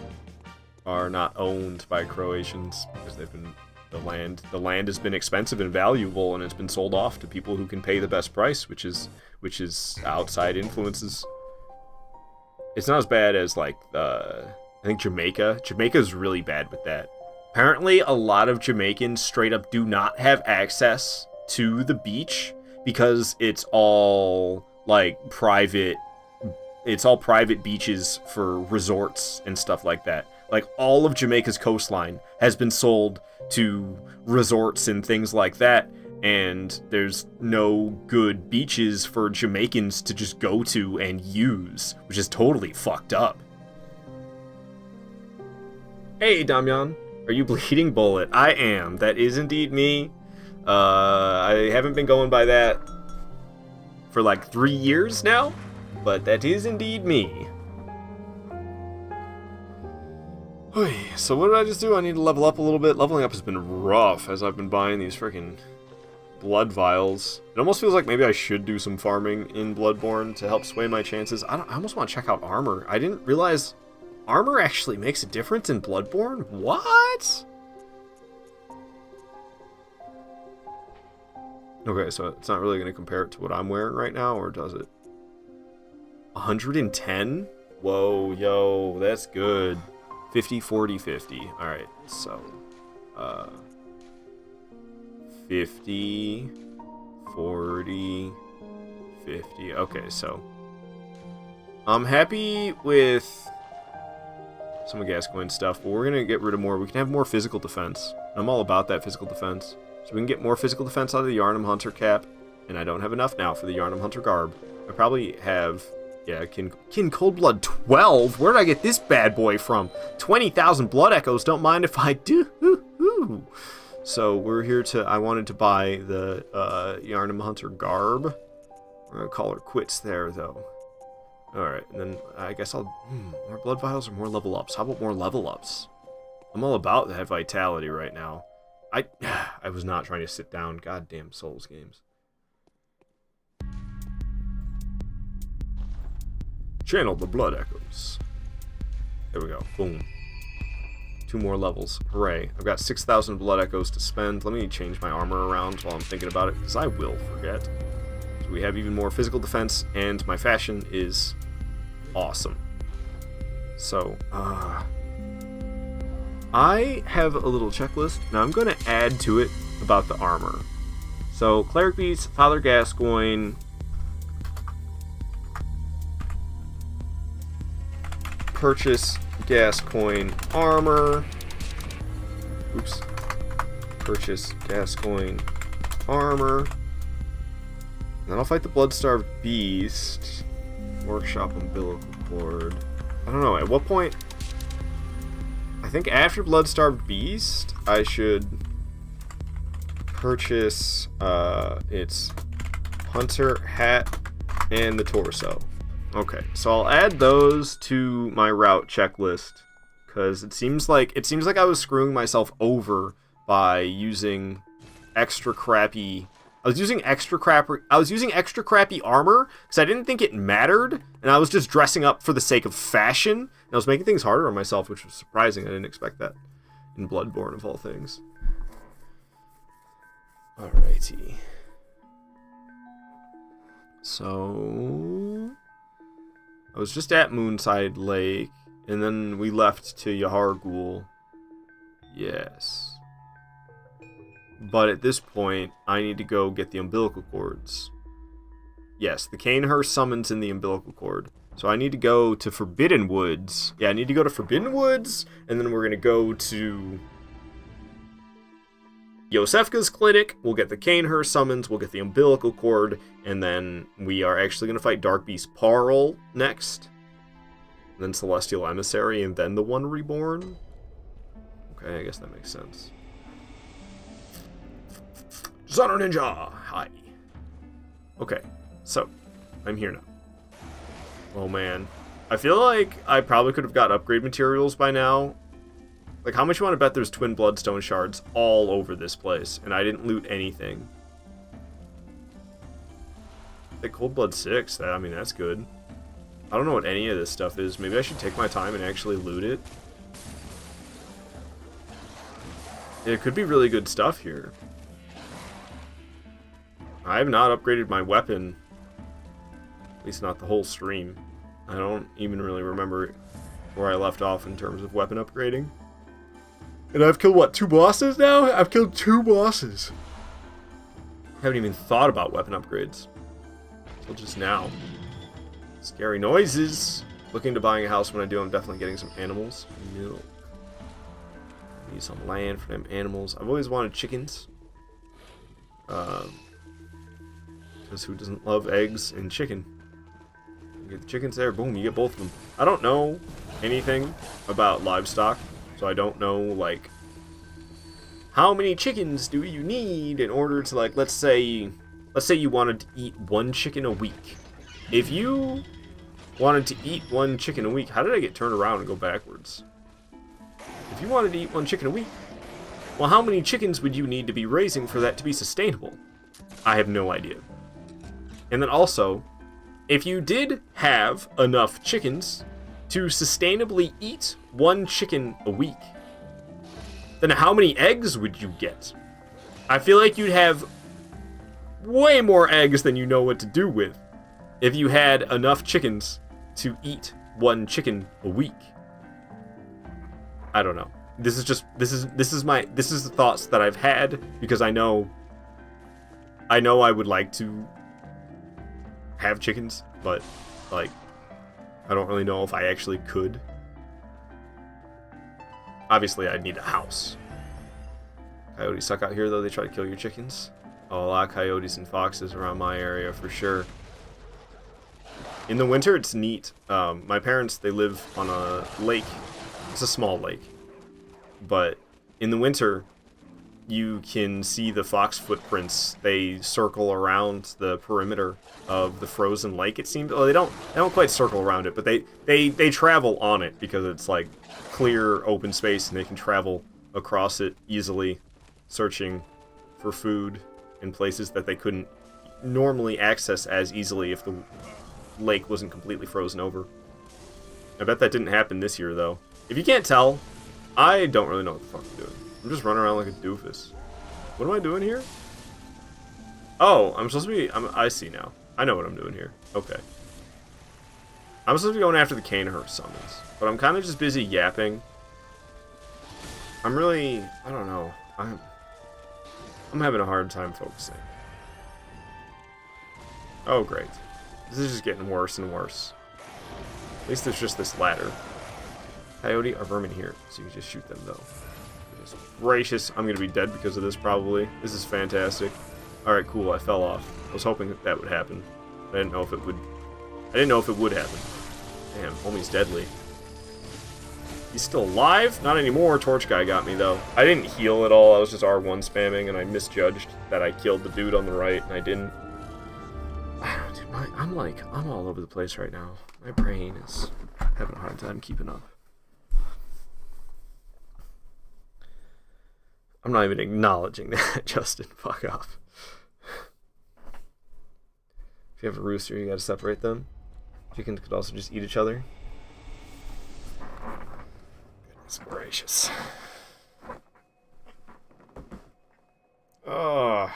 are not owned by Croatians because the land has been expensive and valuable, and it's been sold off to people who can pay the best price, which is outside influences. It's not as bad as like I think Jamaica. Jamaica is really bad with that. Apparently, a lot of Jamaicans straight up do not have access to the beach because it's all like private. It's all private beaches for resorts and stuff like that. Like, all of Jamaica's coastline has been sold to resorts and things like that, and there's no good beaches for Jamaicans to just go to and use, which is totally fucked up. Hey, Damian, are you bleeding bullet? I am. That is indeed me. I haven't been going by that for like 3 years now, but that is indeed me. So what did I just do? I need to level up a little bit. Leveling up has been rough as I've been buying these freaking blood vials. It almost feels like maybe I should do some farming in Bloodborne to help sway my chances. I almost want to check out armor. I didn't realize armor actually makes a difference in Bloodborne? What? Okay, so it's not really going to compare it to what I'm wearing right now, or does it? 110? Whoa, yo, that's good. 50, 40, 50. Alright, so 50, 40, 50. Okay, so I'm happy with some of Gascoigne's stuff, but we're gonna get rid of more. We can have more physical defense. I'm all about that physical defense. So we can get more physical defense out of the Yharnam Hunter cap, and I don't have enough now for the Yharnam Hunter garb. I probably have Yeah, Kin Coldblood 12? Where did I get this bad boy from? 20,000 blood echoes, don't mind if I do. So we're here to, I wanted to buy the Yharnam Hunter garb. We're gonna call her quits there, though. Alright, and then I guess I'll, more blood vials or more level ups? How about more level ups? I'm all about that vitality right now. I was not trying to sit down. Goddamn Souls games. Channel the blood echoes. There we go. Boom. 2 more levels. Hooray. I've got 6,000 blood echoes to spend. Let me change my armor around while I'm thinking about it, because I will forget. So we have even more physical defense, and my fashion is awesome. So, I have a little checklist. Now I'm going to add to it about the armor. So, Cleric Beast, Father Gascoigne, purchase Gascoigne armor. Oops. Purchase Gascoigne armor. And then I'll fight the Blood-Starved Beast. Workshop umbilical cord. I don't know, at what point? I think after Blood-Starved Beast, I should purchase its hunter hat and the torso. Okay, so I'll add those to my route checklist, because it seems like I was screwing myself over by using extra crappy. I was using extra crappy armor because I didn't think it mattered, and I was just dressing up for the sake of fashion. And I was making things harder on myself, which was surprising. I didn't expect that in Bloodborne of all things. Alrighty. So I was just at Moonside Lake, and then we left to Yahar'gul. Yes. But at this point, I need to go get the umbilical cords. Yes, the Cainhurst summons in the umbilical cord. So I need to go to Forbidden Woods. Yeah, I need to go to Forbidden Woods, and then we're going to go to Iosefka's clinic. We'll get the Cainhurst summons, we'll get the umbilical cord, and then we are actually going to fight Dark Beast Parl next. And then Celestial Emissary, and then the One Reborn. Okay, I guess that makes sense. Zonner Ninja! Hi. Okay, so, I'm here now. Oh man. I feel like I probably could have got upgrade materials by now. Like, how much you want to bet there's twin bloodstone shards all over this place, and I didn't loot anything? Like, Cold Blood 6, I mean, that's good. I don't know what any of this stuff is. Maybe I should take my time and actually loot it. It could be really good stuff here. I have not upgraded my weapon. At least not the whole stream. I don't even really remember where I left off in terms of weapon upgrading. And I've killed, what, 2 bosses now? I've killed 2 bosses. I haven't even thought about weapon upgrades. Until just now. Scary noises. Looking to buying a house. When I do, I'm definitely getting some animals. Milk. I need some land for them animals. I've always wanted chickens. Because who doesn't love eggs and chicken? You get the chickens there, boom, you get both of them. I don't know anything about livestock, so I don't know, like, how many chickens do you need in order to, like, let's say you wanted to eat 1 chicken a week. If you wanted to eat 1 chicken a week, how did I get turned around and go backwards? If you wanted to eat 1 chicken a week, well, how many chickens would you need to be raising for that to be sustainable? I have no idea. And then also, if you did have enough chickens to sustainably eat 1 chicken a week, then how many eggs would you get? I feel like you'd have way more eggs than you know what to do with if you had enough chickens to eat 1 chicken a week. I don't know. This is the thoughts that I've had, because I know I would like to have chickens, but, like, I don't really know if I actually could. Obviously, I'd need a house. Coyotes suck out here, though. They try to kill your chickens. Oh, a lot of coyotes and foxes around my area, for sure. In the winter, it's neat. My parents, they live on a lake. It's a small lake. But in the winter, you can see the fox footprints. They circle around the perimeter of the frozen lake, it seems. Well, they don't quite circle around it, but they travel on it because it's like clear open space and they can travel across it easily, searching for food in places that they couldn't normally access as easily if the lake wasn't completely frozen over. I bet that didn't happen this year, though. If you can't tell, I don't really know what the fuck I'm doing. I'm just running around like a doofus. What am I doing here? Oh, I'm supposed to be... I see now. I know what I'm doing here. Okay. I'm supposed to be going after the Cainhurst summons, but I'm kind of just busy yapping. I'm really... I don't know. I'm having a hard time focusing. Oh, great. This is just getting worse and worse. At least there's just this ladder. Coyote or vermin here, so you can just shoot them, though. Goodness gracious, I'm gonna be dead because of this, probably. This is fantastic. Alright, cool, I fell off. I was hoping that would happen. I didn't know if it would... happen. Damn, homie's deadly. He's still alive? Not anymore. Torch guy got me, though. I didn't heal at all. I was just R1 spamming, and I misjudged that I killed the dude on the right, and I didn't. Dude, I'm all over the place right now. My brain is having a hard time keeping up. I'm not even acknowledging that, Justin. Fuck off. If you have a rooster, you gotta separate them. Chickens could also just eat each other. Goodness gracious. Oh.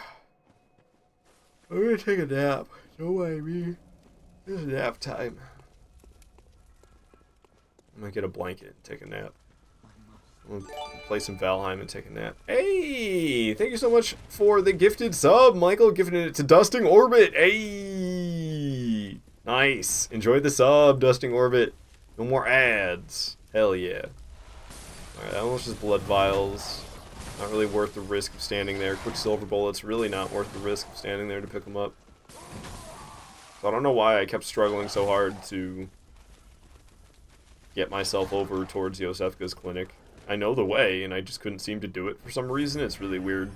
I'm gonna take a nap. Know what I mean? It's nap time. I'm gonna get a blanket and take a nap. I'm gonna play some Valheim and take a nap. Hey! Thank you so much for the gifted sub, Michael. Gifting it to Dusting Orbit. Hey! Nice. Enjoy the sub, Dusting Orbit. No more ads. Hell yeah. Alright, that one's just blood vials. Not really worth the risk of standing there. Quicksilver bullets, really not worth the risk of standing there to pick them up. So I don't know why I kept struggling so hard to get myself over towards Yosefka's clinic. I know the way, and I just couldn't seem to do it for some reason. It's really weird.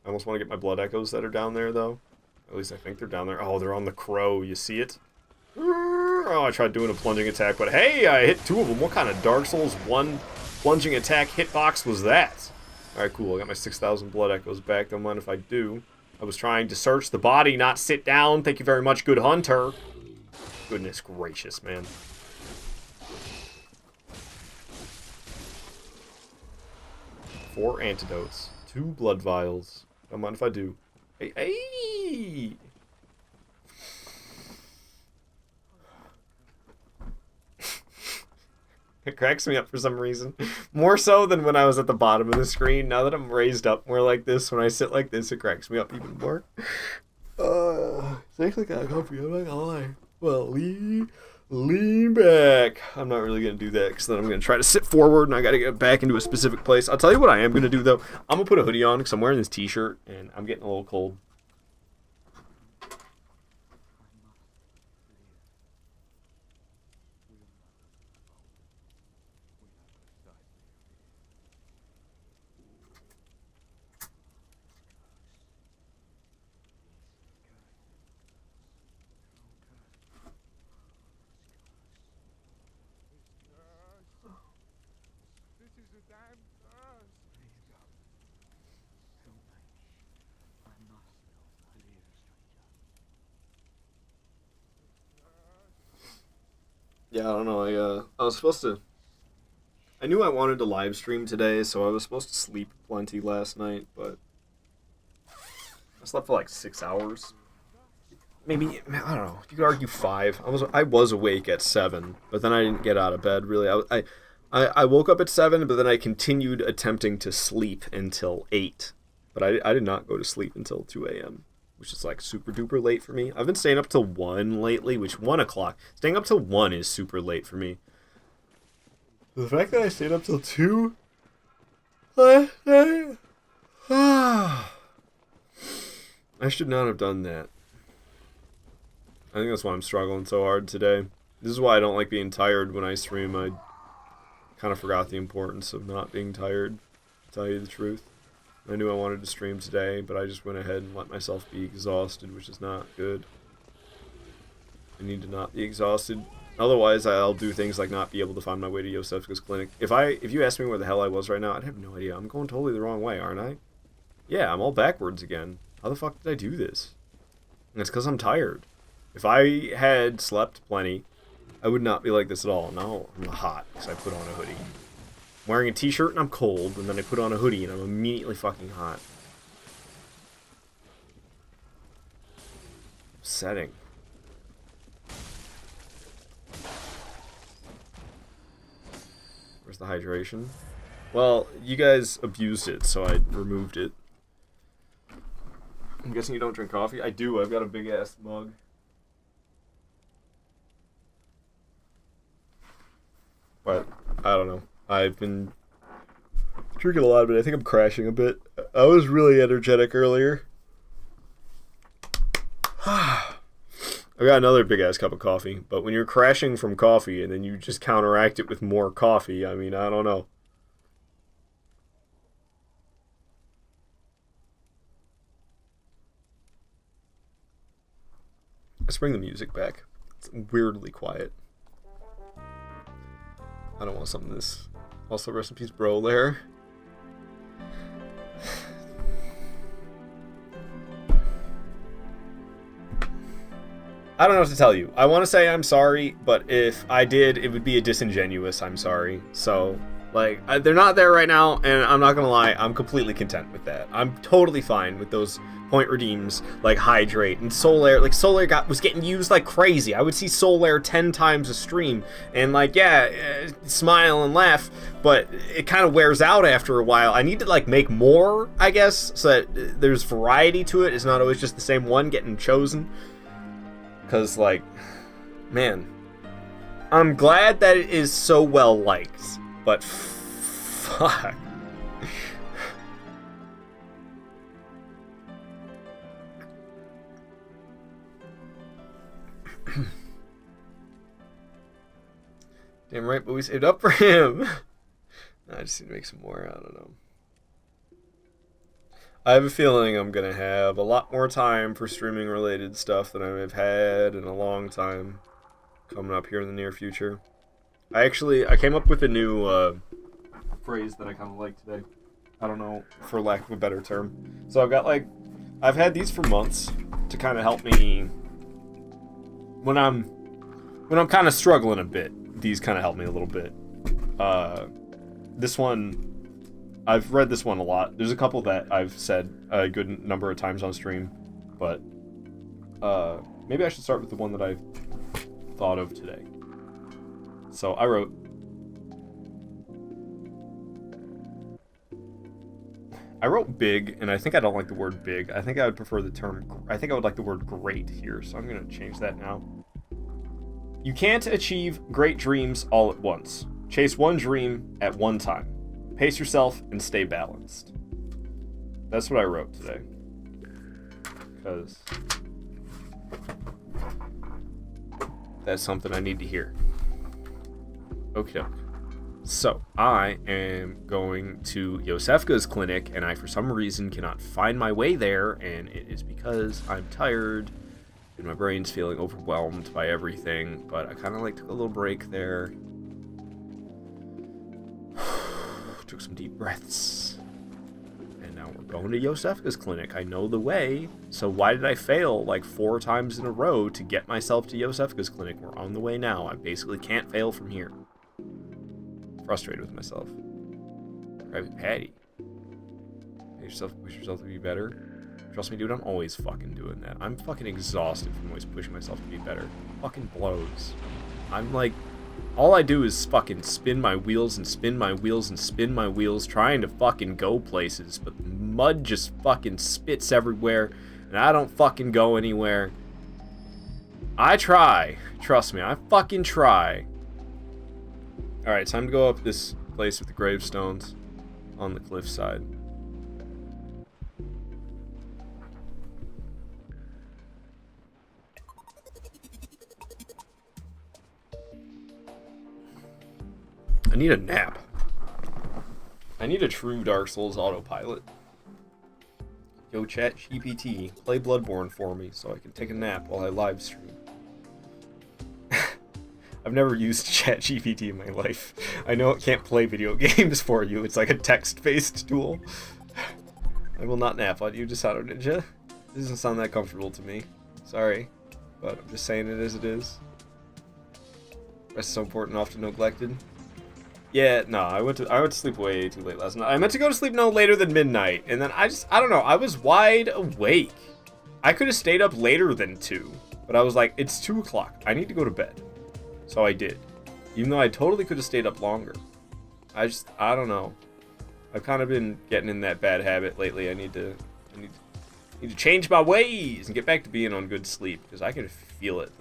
I almost want to get my blood echoes that are down there, though. At least I think they're down there. Oh, they're on the crow. You see it? Oh, I tried doing a plunging attack, but hey, I hit 2 of them. What kind of Dark Souls 1 plunging attack hitbox was that? Alright, cool. I got my 6,000 blood echoes back. Don't mind if I do. I was trying to search the body, not sit down. Thank you very much, good hunter. Goodness gracious, man. Four antidotes. 2 blood vials. Don't mind if I do. Hey, hey! It cracks me up for some reason. More so than when I was at the bottom of the screen. Now that I'm raised up more like this, when I sit like this, it cracks me up even more. It's actually kind of comfy, I'm not gonna lie. Well, lean back. I'm not really going to do that because then I'm going to try to sit forward and I got to get back into a specific place. I'll tell you what I am going to do, though. I'm going to put a hoodie on because I'm wearing this t-shirt and I'm getting a little cold. Yeah, I don't know. I was supposed to... I knew I wanted to live stream today, so I was supposed to sleep plenty last night, but... I slept for like 6 hours. Maybe, I don't know, you could argue 5. I was awake at 7, but then I didn't get out of bed, really. I woke up at 7, but then I continued attempting to sleep until 8. But I did not go to sleep until 2 a.m., which is like super duper late for me. I've been staying up till 1 lately, which 1 o'clock. Staying up till 1 is super late for me. The fact that I stayed up till 2 last night, I should not have done that. I think that's why I'm struggling so hard today. This is why I don't like being tired when I stream. I kind of forgot the importance of not being tired, to tell you the truth. I knew I wanted to stream today, but I just went ahead and let myself be exhausted, which is not good. I need to not be exhausted. Otherwise, I'll do things like not be able to find my way to Yosefka's clinic. If you asked me where the hell I was right now, I'd have no idea. I'm going totally the wrong way, aren't I? Yeah, I'm all backwards again. How the fuck did I do this? And it's because I'm tired. If I had slept plenty, I would not be like this at all. Now I'm hot because I put on a hoodie. I'm wearing a t-shirt and I'm cold, and then I put on a hoodie and I'm immediately fucking hot. Setting. Where's the hydration? Well, you guys abused it, so I removed it. I'm guessing you don't drink coffee? I do. I've got a big ass mug. But I don't know. I've been drinking a lot, but I think I'm crashing a bit. I was really energetic earlier. I got another big ass cup of coffee, but when you're crashing from coffee and then you just counteract it with more coffee, I mean, I don't know. Let's bring the music back. It's weirdly quiet. I don't want something this. Also, rest in peace, bro, there. I don't know what to tell you. I want to say I'm sorry, but if I did, it would be a disingenuous I'm sorry. So, like, they're not there right now, and I'm not gonna lie, I'm completely content with that. I'm totally fine with those point redeems, like Hydrate and Solaire. Like, Solaire was getting used like crazy. I would see Solaire 10 times a stream, and like, yeah, smile and laugh, but it kind of wears out after a while. I need to, like, make more, I guess, so that there's variety to it. It's not always just the same one getting chosen. Because, like, man, I'm glad that it is so well liked, but fuck. Damn right, but we saved up for him. I just need to make some more, I don't know. I have a feeling I'm going to have a lot more time for streaming related stuff than I've had in a long time coming up here in the near future. I came up with a new phrase that I kind of like today. I don't know, for lack of a better term. So I've had these for months to kind of help me when I'm kind of struggling a bit. These kind of help me a little bit. This one, I've read this one a lot. There's a couple that I've said a good number of times on stream, but maybe I should start with the one that I thought of today. So I wrote, big, and I think I don't like the word big. I think I would prefer the term, I think I would like the word great here, so I'm going to change that now. You can't achieve great dreams all at once. Chase one dream at one time. Pace yourself and stay balanced. That's what I wrote today. Because that's something I need to hear. Okay. So, I am going to Yosefka's clinic, and I, for some reason, cannot find my way there, and it is because I'm tired, and my brain's feeling overwhelmed by everything, but I kind of like took a little break there. Took some deep breaths. And now we're going to Yosefka's clinic. I know the way, so why did I fail like 4 times in a row to get myself to Yosefka's clinic? We're on the way now. I basically can't fail from here. Frustrated with myself. Private Patty. Wish yourself to be better. Trust me, dude, I'm always fucking doing that. I'm fucking exhausted from always pushing myself to be better. Fucking blows. I'm like, all I do is fucking spin my wheels and spin my wheels and spin my wheels trying to fucking go places, but the mud just fucking spits everywhere and I don't fucking go anywhere. I try. Trust me, I fucking try. Alright, time to go up this place with the gravestones on the cliffside. I need a nap. I need a true Dark Souls autopilot. Yo, Chat GPT, play Bloodborne for me so I can take a nap while I live stream. I've never used Chat GPT in my life. I know it can't play video games for you. It's like a text-based tool. I will not nap on you, Desato Ninja. This doesn't sound that comfortable to me. Sorry, but I'm just saying it as it is. Rest is so important, often neglected. Yeah, no, I went to sleep way too late last night. I meant to go to sleep no later than midnight, and then I don't know, I was wide awake. I could have stayed up later than 2, but I was like, it's 2 o'clock. I need to go to bed. So I did. Even though I totally could have stayed up longer. I don't know. I've kind of been getting in that bad habit lately. I need to change my ways and get back to being on good sleep, because I can feel it.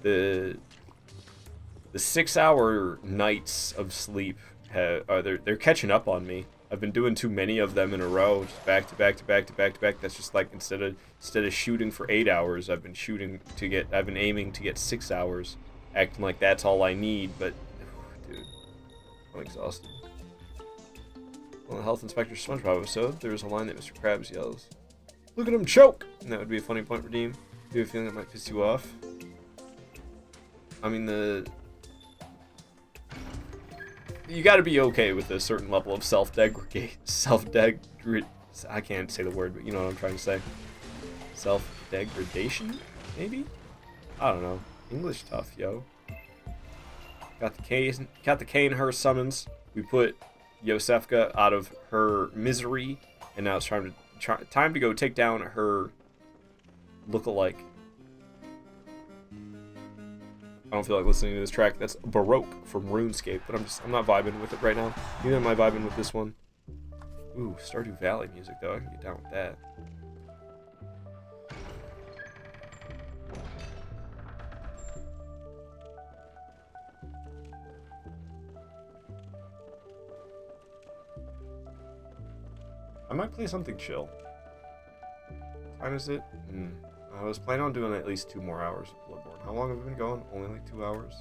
The 6-hour nights of sleep they're catching up on me. I've been doing too many of them in a row, just back to back to back to back to back. That's just like instead of shooting for 8 hours, I've been aiming to get 6 hours, acting like that's all I need. But dude, I'm exhausted. On the Health Inspector SpongeBob episode, there was a line that Mr. Krabs yells, "Look at him choke!" And that would be a funny point, Redeem. Do you have a feeling that might piss you off? I mean, you gotta be okay with a certain level of I can't say the word, but you know what I'm trying to say. Self-degradation, maybe? I don't know. English tough, yo. Got the K in her summons. We put Yosefka out of her misery, and now it's time to go take down her look-alike. I don't feel like listening to this track. That's Baroque from RuneScape, but I'm not vibing with it right now. Neither am I vibing with this one. Ooh, Stardew Valley music though. I can get down with that. I might play something chill. What time is it? I was planning on doing at least 2 more hours of Bloodborne. How long have we been going? Only like 2 hours?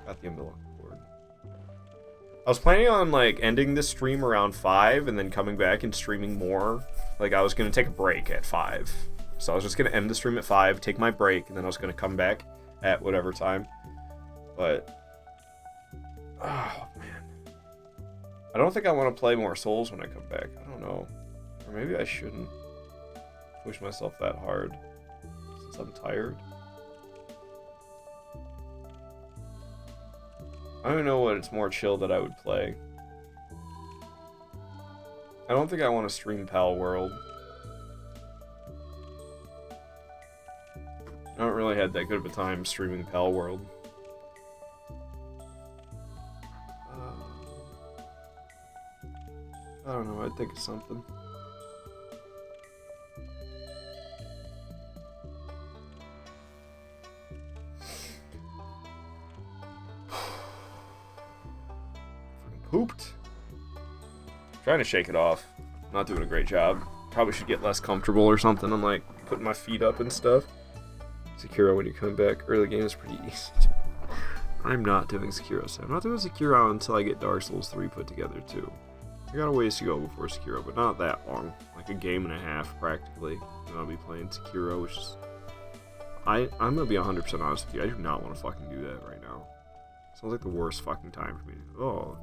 Got the umbilical cord. I was planning on like ending this stream around 5 and then coming back and streaming more. Like I was going to take a break at 5. So I was just going to end the stream at 5, take my break, and then I was going to come back at whatever time. But, oh man. I don't think I want to play more Souls when I come back. I don't know. Or maybe I shouldn't push myself that hard since I'm tired. I don't know what it's more chill that I would play. I don't think I want to stream Pal World. I don't really had that good of a time streaming Pal World. I don't know, I'd think of something. Pooped. Trying to shake it off. Not doing a great job. Probably should get less comfortable or something. I'm like putting my feet up and stuff. Sekiro, when you come back, early game is pretty easy. I'm not doing Sekiro, so I'm not doing Sekiro until I get Dark Souls 3 put together too. I got a ways to go before Sekiro, but not that long. Like a game and a half practically. And I'll be playing Sekiro, which is... I'm gonna be 100% honest with you. I do not want to fucking do that right now. Sounds like the worst fucking time for me. Oh,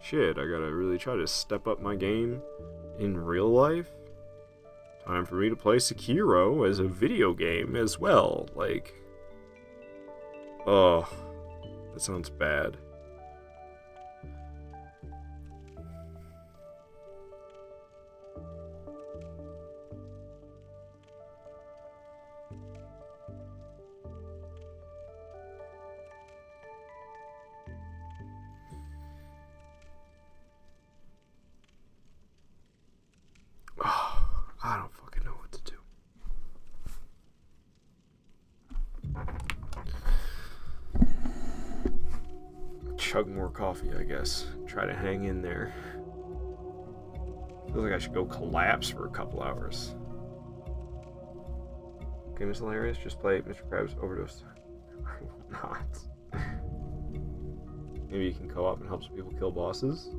shit, I gotta really try to step up my game in real life. Time for me to play Sekiro as a video game as well. Like, oh, that sounds bad. I don't fucking know what to do. Chug more coffee, I guess. Try to hang in there. Feels like I should go collapse for a couple hours. Game is hilarious. Just play Mr. Krabs Overdose. I will not. Maybe you can co-op and help some people kill bosses.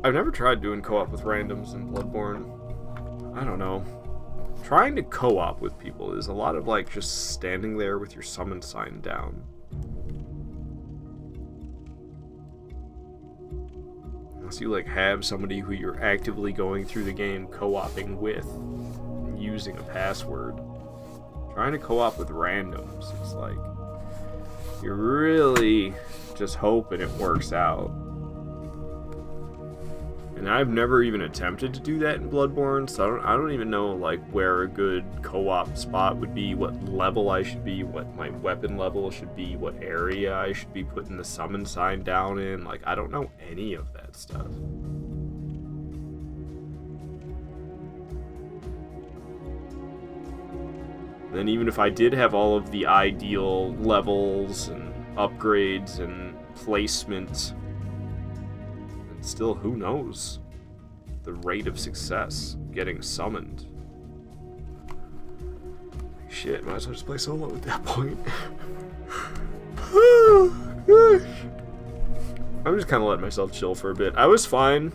I've never tried doing co-op with randoms in Bloodborne. I don't know. Trying to co-op with people is a lot of like just standing there with your summon sign down. Unless you like have somebody who you're actively going through the game co-oping with, using a password. Trying to co-op with randoms, it's like you're really just hoping it works out. And I've never even attempted to do that in Bloodborne, so I don't even know like where a good co-op spot would be, what level I should be, what my weapon level should be, what area I should be putting the summon sign down in. Like, I don't know any of that stuff. Then even if I did have all of the ideal levels and upgrades and placement, still, who knows the rate of success getting summoned. Shit, might as well just play solo at that point. I'm just kind of letting myself chill for a bit. I was fine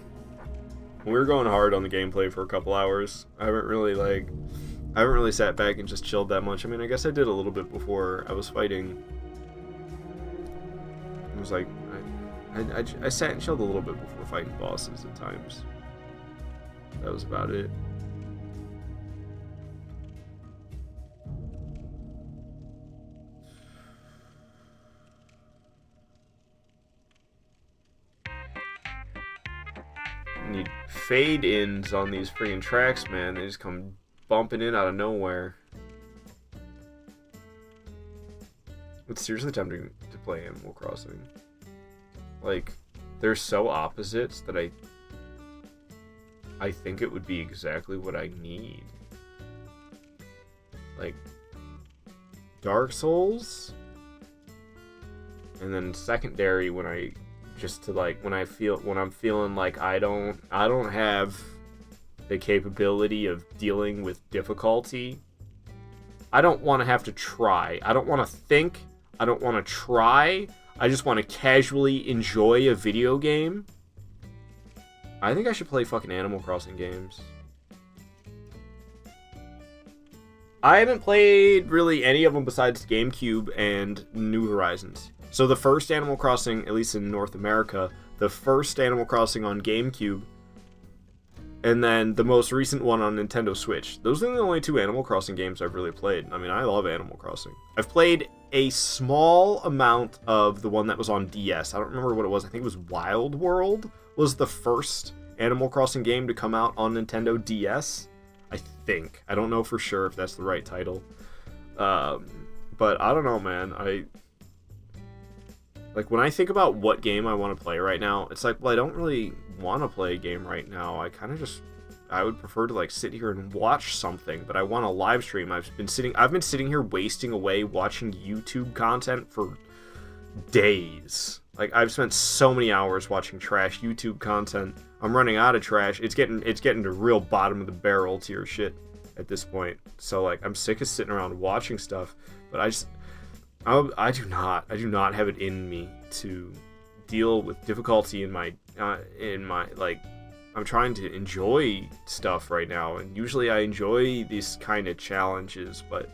when we were going hard on the gameplay for a couple hours. I haven't really sat back and just chilled that much. I mean, I guess I did a little bit before I was fighting. It was like I sat and chilled a little bit before fighting bosses at times. That was about it. Need fade-ins on these freaking tracks, man. They just come bumping in out of nowhere. It's seriously tempting to play Animal Crossing. Like, they're so opposites that I think it would be exactly what I need. Like, Dark Souls, and then secondary when I'm feeling like I don't have the capability of dealing with difficulty. I don't want to have to try. I don't want to think. I don't want to try. I just want to casually enjoy a video game. I think I should play fucking Animal Crossing games. I haven't played really any of them besides GameCube and New Horizons. So the first Animal Crossing, at least in North America, the first Animal Crossing on GameCube, and then the most recent one on Nintendo Switch. Those are the only two Animal Crossing games I've really played. I mean, I love Animal Crossing. I've played a small amount of the one that was on DS. I don't remember what it was. I think it was Wild World was the first Animal Crossing game to come out on Nintendo DS. I think. I don't know for sure if that's the right title. But I don't know, man. Like, when I think about what game I want to play right now, it's like, well, I don't really want to play a game right now. I would prefer to, like, sit here and watch something, but I want to live stream. I've been sitting here wasting away watching YouTube content for days. Like, I've spent so many hours watching trash YouTube content. I'm running out of trash. It's getting to real bottom of the barrel tier shit at this point. So, like, I'm sick of sitting around watching stuff, but I do not have it in me to deal with difficulty in my like, I'm trying to enjoy stuff right now, and usually I enjoy these kind of challenges, but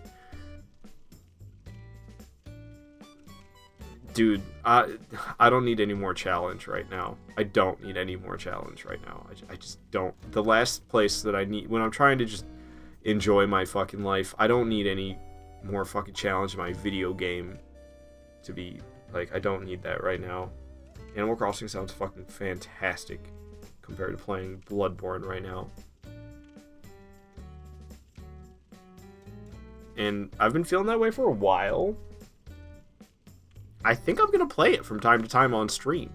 dude, I don't need any more challenge right now. I don't need any more challenge right now. I just don't. The last place that I need, when I'm trying to just enjoy my fucking life, I don't need any more fucking challenge in my video game to be, like, I don't need that right now. Animal Crossing sounds fucking fantastic compared to playing Bloodborne right now. And I've been feeling that way for a while. I think I'm gonna play it from time to time on stream.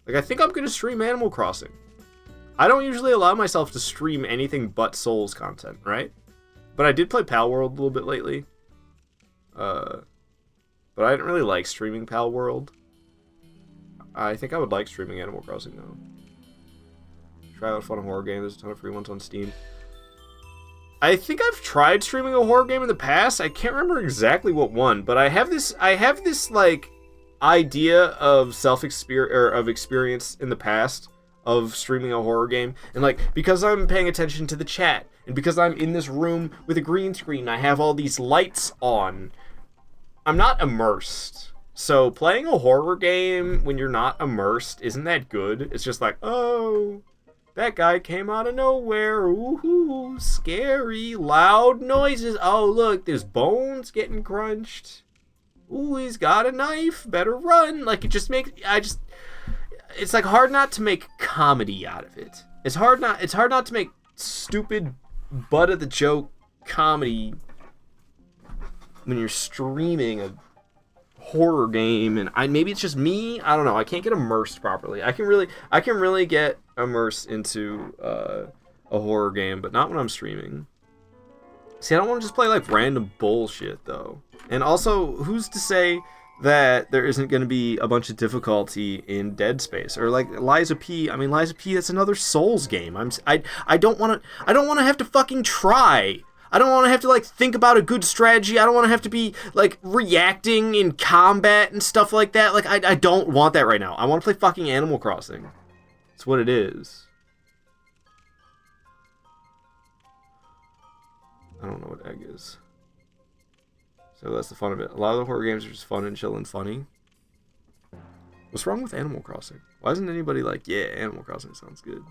Like, I think I'm gonna stream Animal Crossing. I don't usually allow myself to stream anything but Souls content, right? But I did play Pal World a little bit lately. But I didn't really like streaming Pal World. I think I would like streaming Animal Crossing, though. Try out a fun horror game. There's a ton of free ones on Steam. I think I've tried streaming a horror game in the past. I can't remember exactly what one, but I have this like idea of experience in the past of streaming a horror game, and like because I'm paying attention to the chat and because I'm in this room with a green screen, I have all these lights on. I'm not immersed. So playing a horror game when you're not immersed isn't that good. It's just like, oh, that guy came out of nowhere. Ooh, scary, loud noises. Oh, look, there's bones getting crunched. Ooh, he's got a knife. Better run. Like, it just makes... It's like hard not to make comedy out of it. It's hard not to make stupid butt of the joke comedy when you're streaming a horror game. And maybe it's just me. I don't know. I can't get immersed properly. I can really get immersed into a horror game, but not when I'm streaming. See, I don't want to just play like random bullshit though. And also, who's to say that there isn't going to be a bunch of difficulty in Dead Space or like Liza P? I mean, Liza P, that's another Souls game. I don't want to have to fucking try. I don't want to have to like think about a good strategy. I don't want to have to be like reacting in combat and stuff like that. Like I don't want that right now. I want to play fucking Animal Crossing. That's what it is. I don't know what egg is. So that's the fun of it. A lot of the horror games are just fun and chill and funny. What's wrong with Animal Crossing? Why isn't anybody like, yeah, Animal Crossing sounds good?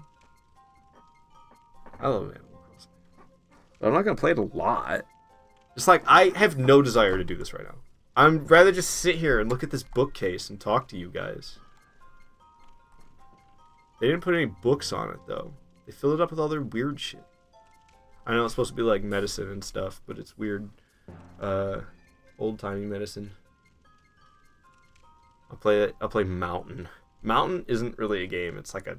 I love Animal Crossing. But I'm not going to play it a lot. Just like, I have no desire to do this right now. I'd rather just sit here and look at this bookcase and talk to you guys. They didn't put any books on it, though. They filled it up with all their weird shit. I know it's supposed to be like medicine and stuff, but it's weird. Old-timey medicine. I'll play Mountain. Mountain isn't really a game. It's like a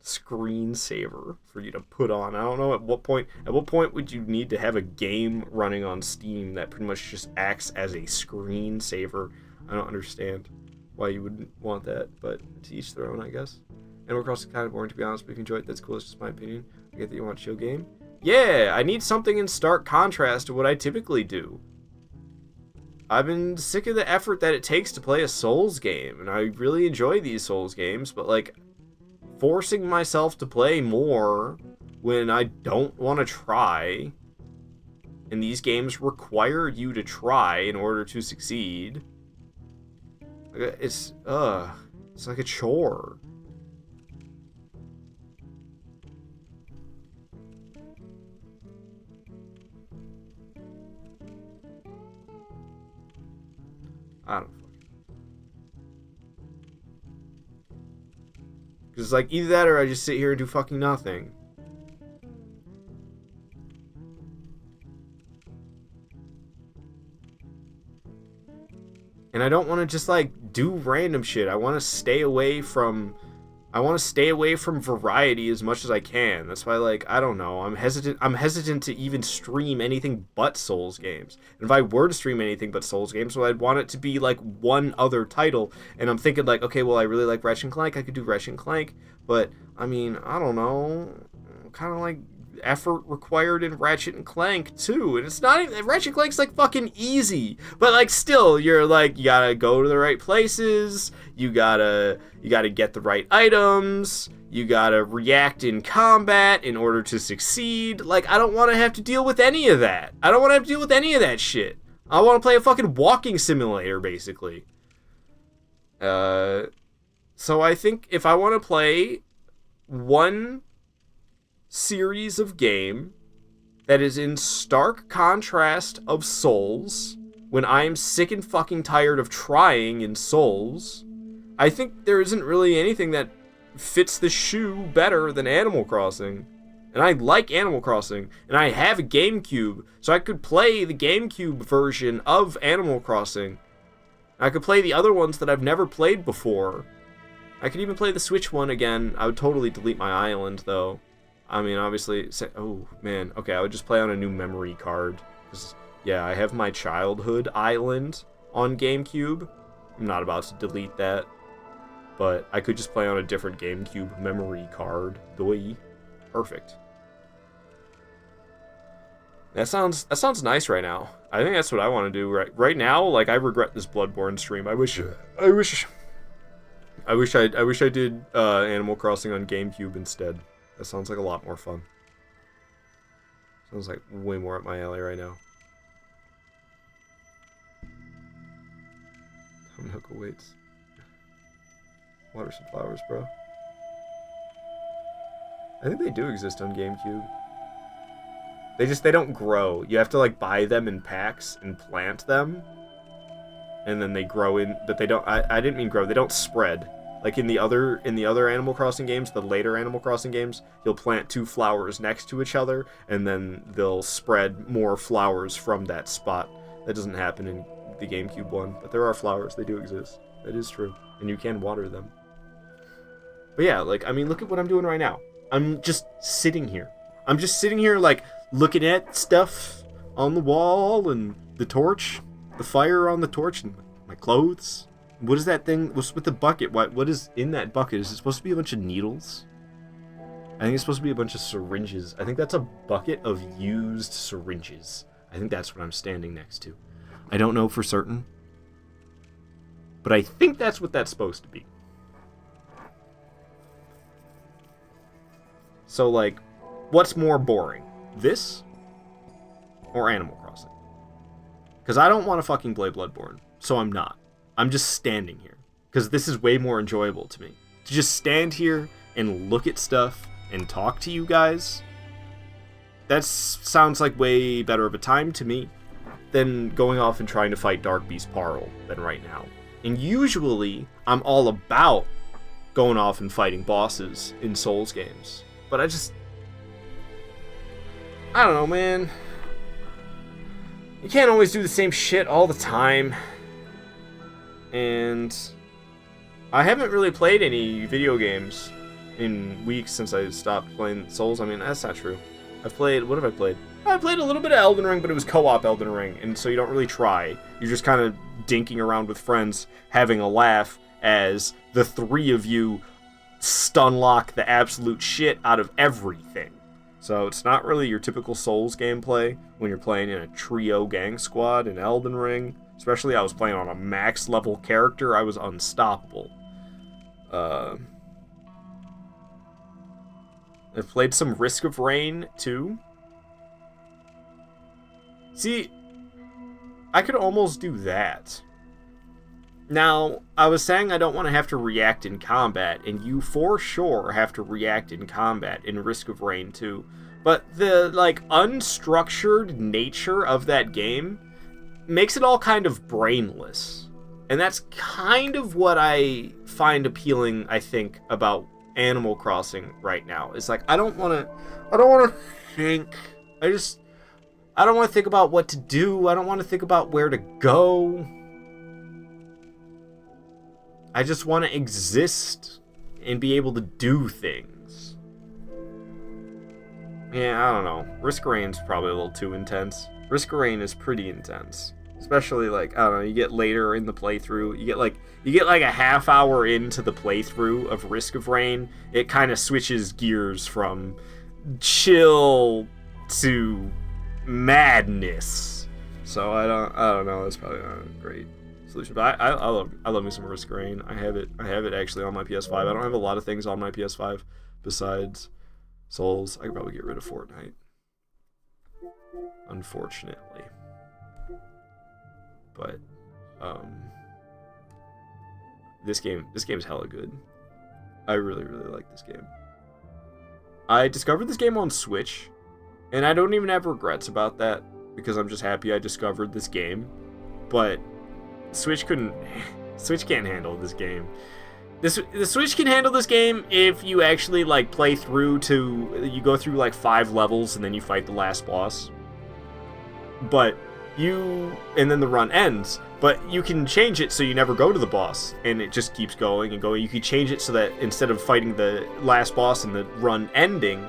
screensaver for you to put on. I don't know at what point would you need to have a game running on Steam that pretty much just acts as a screensaver. I don't understand why you wouldn't want that, but to each their own, I guess. Animal Crossing is kind of boring, to be honest, but if you enjoy it, that's cool. It's just my opinion. I get that you want a chill game. Yeah, I need something in stark contrast to what I typically do. I've been sick of the effort that it takes to play a Souls game, and I really enjoy these Souls games, but like forcing myself to play more when I don't want to try, and these games require you to try in order to succeed. It's like a chore. I don't fucking know. Because it's like either that or I just sit here and do fucking nothing. And I don't want to just like do random shit. I want to stay away from variety as much as I can. That's why, like, I don't know. I'm hesitant to even stream anything but Souls games. And if I were to stream anything but Souls games, well, I'd want it to be like one other title. And I'm thinking like, okay, well, I really like Ratchet & Clank. I could do Ratchet & Clank. But I mean, I don't know. Kind of like effort required in Ratchet & Clank too, and it's not even, Ratchet & Clank's like fucking easy, but like still you're like, you gotta go to the right places, you gotta get the right items, you gotta react in combat in order to succeed. Like, I don't want to have to deal with any of that. I don't want to have to deal with any of that shit. I want to play a fucking walking simulator basically. So I think if I want to play one series of game that is in stark contrast of Souls, when I'm sick and fucking tired of trying in Souls, I think there isn't really anything that fits the shoe better than Animal Crossing. And I like Animal Crossing, and I have a GameCube, so I could play the GameCube version of Animal Crossing. I could play the other ones that I've never played before. I could even play the Switch one again. I would totally delete my island, though. I mean, obviously, oh, man. Okay, I would just play on a new memory card. 'Cause, yeah, I have my childhood island on GameCube. I'm not about to delete that. But I could just play on a different GameCube memory card. Perfect. That sounds nice right now. I think that's what I want to do right now. Like, I regret this Bloodborne stream. I wish I did Animal Crossing on GameCube instead. That sounds like a lot more fun. Sounds like way more up my alley right now. Hook awaits. Water some flowers, bro. I think they do exist on GameCube. They don't grow. You have to like buy them in packs and plant them. And then they grow in, but they don't, I didn't mean grow, they don't spread. Like in the other Animal Crossing games, the later Animal Crossing games, you'll plant 2 flowers next to each other, and then they'll spread more flowers from that spot. That doesn't happen in the GameCube one, but there are flowers, they do exist. That is true. And you can water them. But yeah, like, I mean, look at what I'm doing right now. I'm just sitting here. I'm just sitting here, like, looking at stuff on the wall and the torch, the fire on the torch, and my clothes. What is that thing? What's with the bucket? What is in that bucket? Is it supposed to be a bunch of needles? I think it's supposed to be a bunch of syringes. I think that's a bucket of used syringes. I think that's what I'm standing next to. I don't know for certain, but I think that's what that's supposed to be. So, like, what's more boring? This? Or Animal Crossing? Because I don't want to fucking play Bloodborne, so I'm not. I'm just standing here. Because this is way more enjoyable to me. To just stand here and look at stuff and talk to you guys, that sounds like way better of a time to me than going off and trying to fight Dark Beast Parl than right now. And usually, I'm all about going off and fighting bosses in Souls games. But I don't know, man. You can't always do the same shit all the time. And I haven't really played any video games in weeks since I stopped playing Souls. I mean, that's not true. What have I played? I played a little bit of Elden Ring, but it was co-op Elden Ring, and so you don't really try. You're just kind of dinking around with friends, having a laugh as the 3 of you stun-lock the absolute shit out of everything. So it's not really your typical Souls gameplay when you're playing in a trio gang squad in Elden Ring. Especially I was playing on a max level character, I was unstoppable. I've played some Risk of Rain too. See, I could almost do that. Now, I was saying I don't want to have to react in combat, and you for sure have to react in combat in Risk of Rain 2. But the, like, unstructured nature of that game makes it all kind of brainless. And that's kind of what I find appealing, I think, about Animal Crossing right now. It's like, I don't want to think. I don't want to think about what to do. I don't want to think about where to go. I just want to exist and be able to do things. Yeah, I don't know. Risk of Rain's probably a little too intense. Risk of Rain is pretty intense. Especially, like, I don't know, you get later in the playthrough, you get like a half hour into the playthrough of Risk of Rain, it kind of switches gears from chill to madness. So I don't know, it's probably not a great solution, but I love me some Risk of Rain. I have it actually on my PS5. I don't have a lot of things on my PS5 besides Souls. I could probably get rid of Fortnite, unfortunately. But this game's hella good. I really like this game. I discovered this game on Switch, and I don't even have regrets about that because I'm just happy I discovered this game. But Switch can't handle this game. The Switch can handle this game if you actually like play through you go through like 5 levels and then you fight the last boss. And then the run ends, but you can change it so you never go to the boss, and it just keeps going and going. You can change it so that instead of fighting the last boss and the run ending,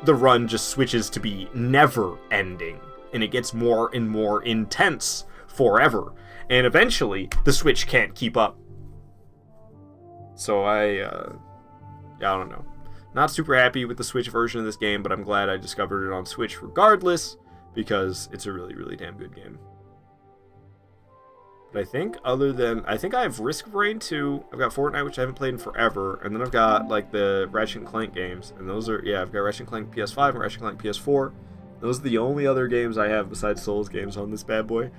the run just switches to be never ending, and it gets more and more intense forever, and eventually the Switch can't keep up. So I don't know. Not super happy with the Switch version of this game, but I'm glad I discovered it on Switch regardless, because it's a really, really damn good game. But I think I have Risk of Rain 2, I've got Fortnite, which I haven't played in forever, and then I've got like the Ratchet & Clank games, and those are, yeah, I've got Ratchet & Clank PS5 and Ratchet & Clank PS4. Those are the only other games I have besides Souls games on this bad boy.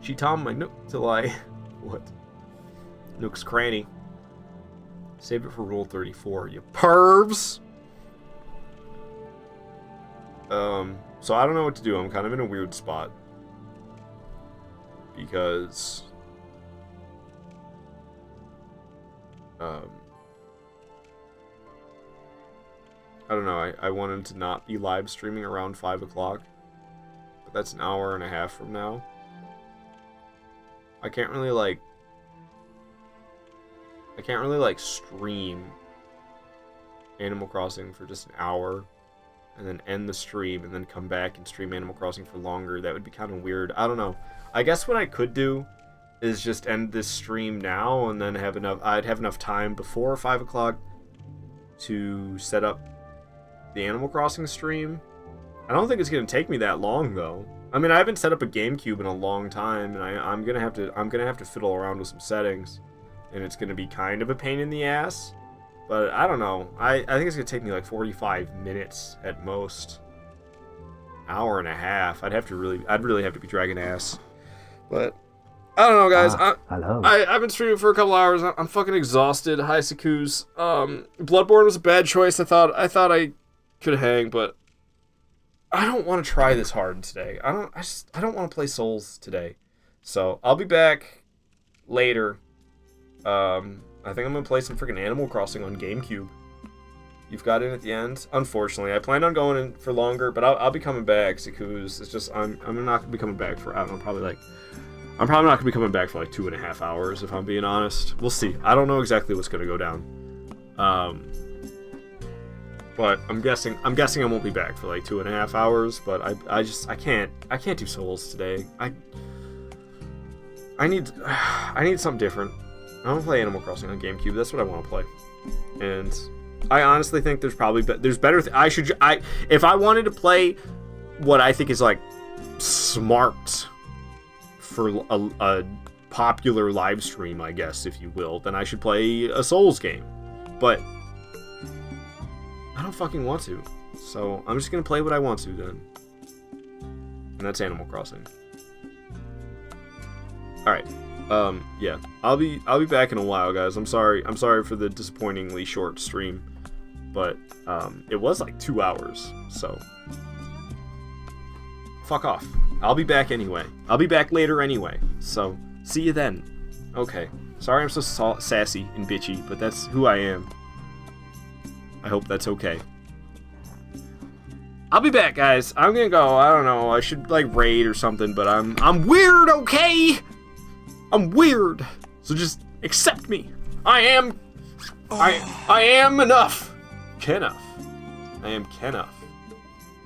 She Tom my nook till I what? Nook's cranny. Save it for Rule 34, you pervs. So I don't know what to do. I'm kind of in a weird spot because I don't know. I wanted to not be live streaming around 5 o'clock, but that's an hour and a half from now. I can't really like stream Animal Crossing for just an hour and then end the stream and then come back and stream Animal Crossing for longer. That would be kind of weird. I don't know. I guess what I could do is just end this stream now and then I'd have enough time before 5 o'clock to set up the Animal Crossing stream. I don't think it's going to take me that long though. I mean, I haven't set up a GameCube in a long time, and I'm gonna have to fiddle around with some settings, and it's gonna be kind of a pain in the ass. But I don't know. I think it's gonna take me like 45 minutes at most. Hour and a half. I'd really have to be dragging ass. But I don't know, guys. Hello. I've been streaming for a couple hours. I'm fucking exhausted. Hi, Sakus. Bloodborne was a bad choice. I thought I could hang, but I don't want to try this hard today. I don't want to play Souls today. So I'll be back later. I think I'm gonna play some freaking Animal Crossing on GameCube. You've got in at the end. Unfortunately, I planned on going in for longer, but I'll be coming back. Sakus, it's just I'm not gonna be coming back for, I don't know, I'm probably not gonna be coming back for like 2.5 hours if I'm being honest. We'll see. I don't know exactly what's gonna go down. But I'm guessing I won't be back for like 2.5 hours. But I can't do Souls today. I need something different. I want to play Animal Crossing on GameCube. That's what I want to play. And I honestly think there's better. If I wanted to play what I think is like smart for a popular live stream, I guess, if you will, then I should play a Souls game. But I don't fucking want to. So I'm just gonna play what I want to then. And that's Animal Crossing. Alright. Yeah. I'll be back in a while, guys. I'm sorry for the disappointingly short stream. But it was like 2 hours, so fuck off. I'll be back anyway. I'll be back later anyway. So see you then. Okay. Sorry I'm so sassy and bitchy, but that's who I am. I hope that's okay. I'll be back, guys. I'm gonna go. I don't know. I should like raid or something, but I'm weird, okay? I'm weird. So just accept me. I am enough. Kenough. I am Kenough.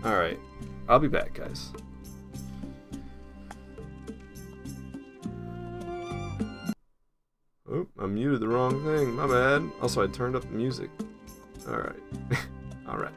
Alright. I'll be back, guys. Oh, I muted the wrong thing. My bad. Also, I turned up the music. Alright. Alright.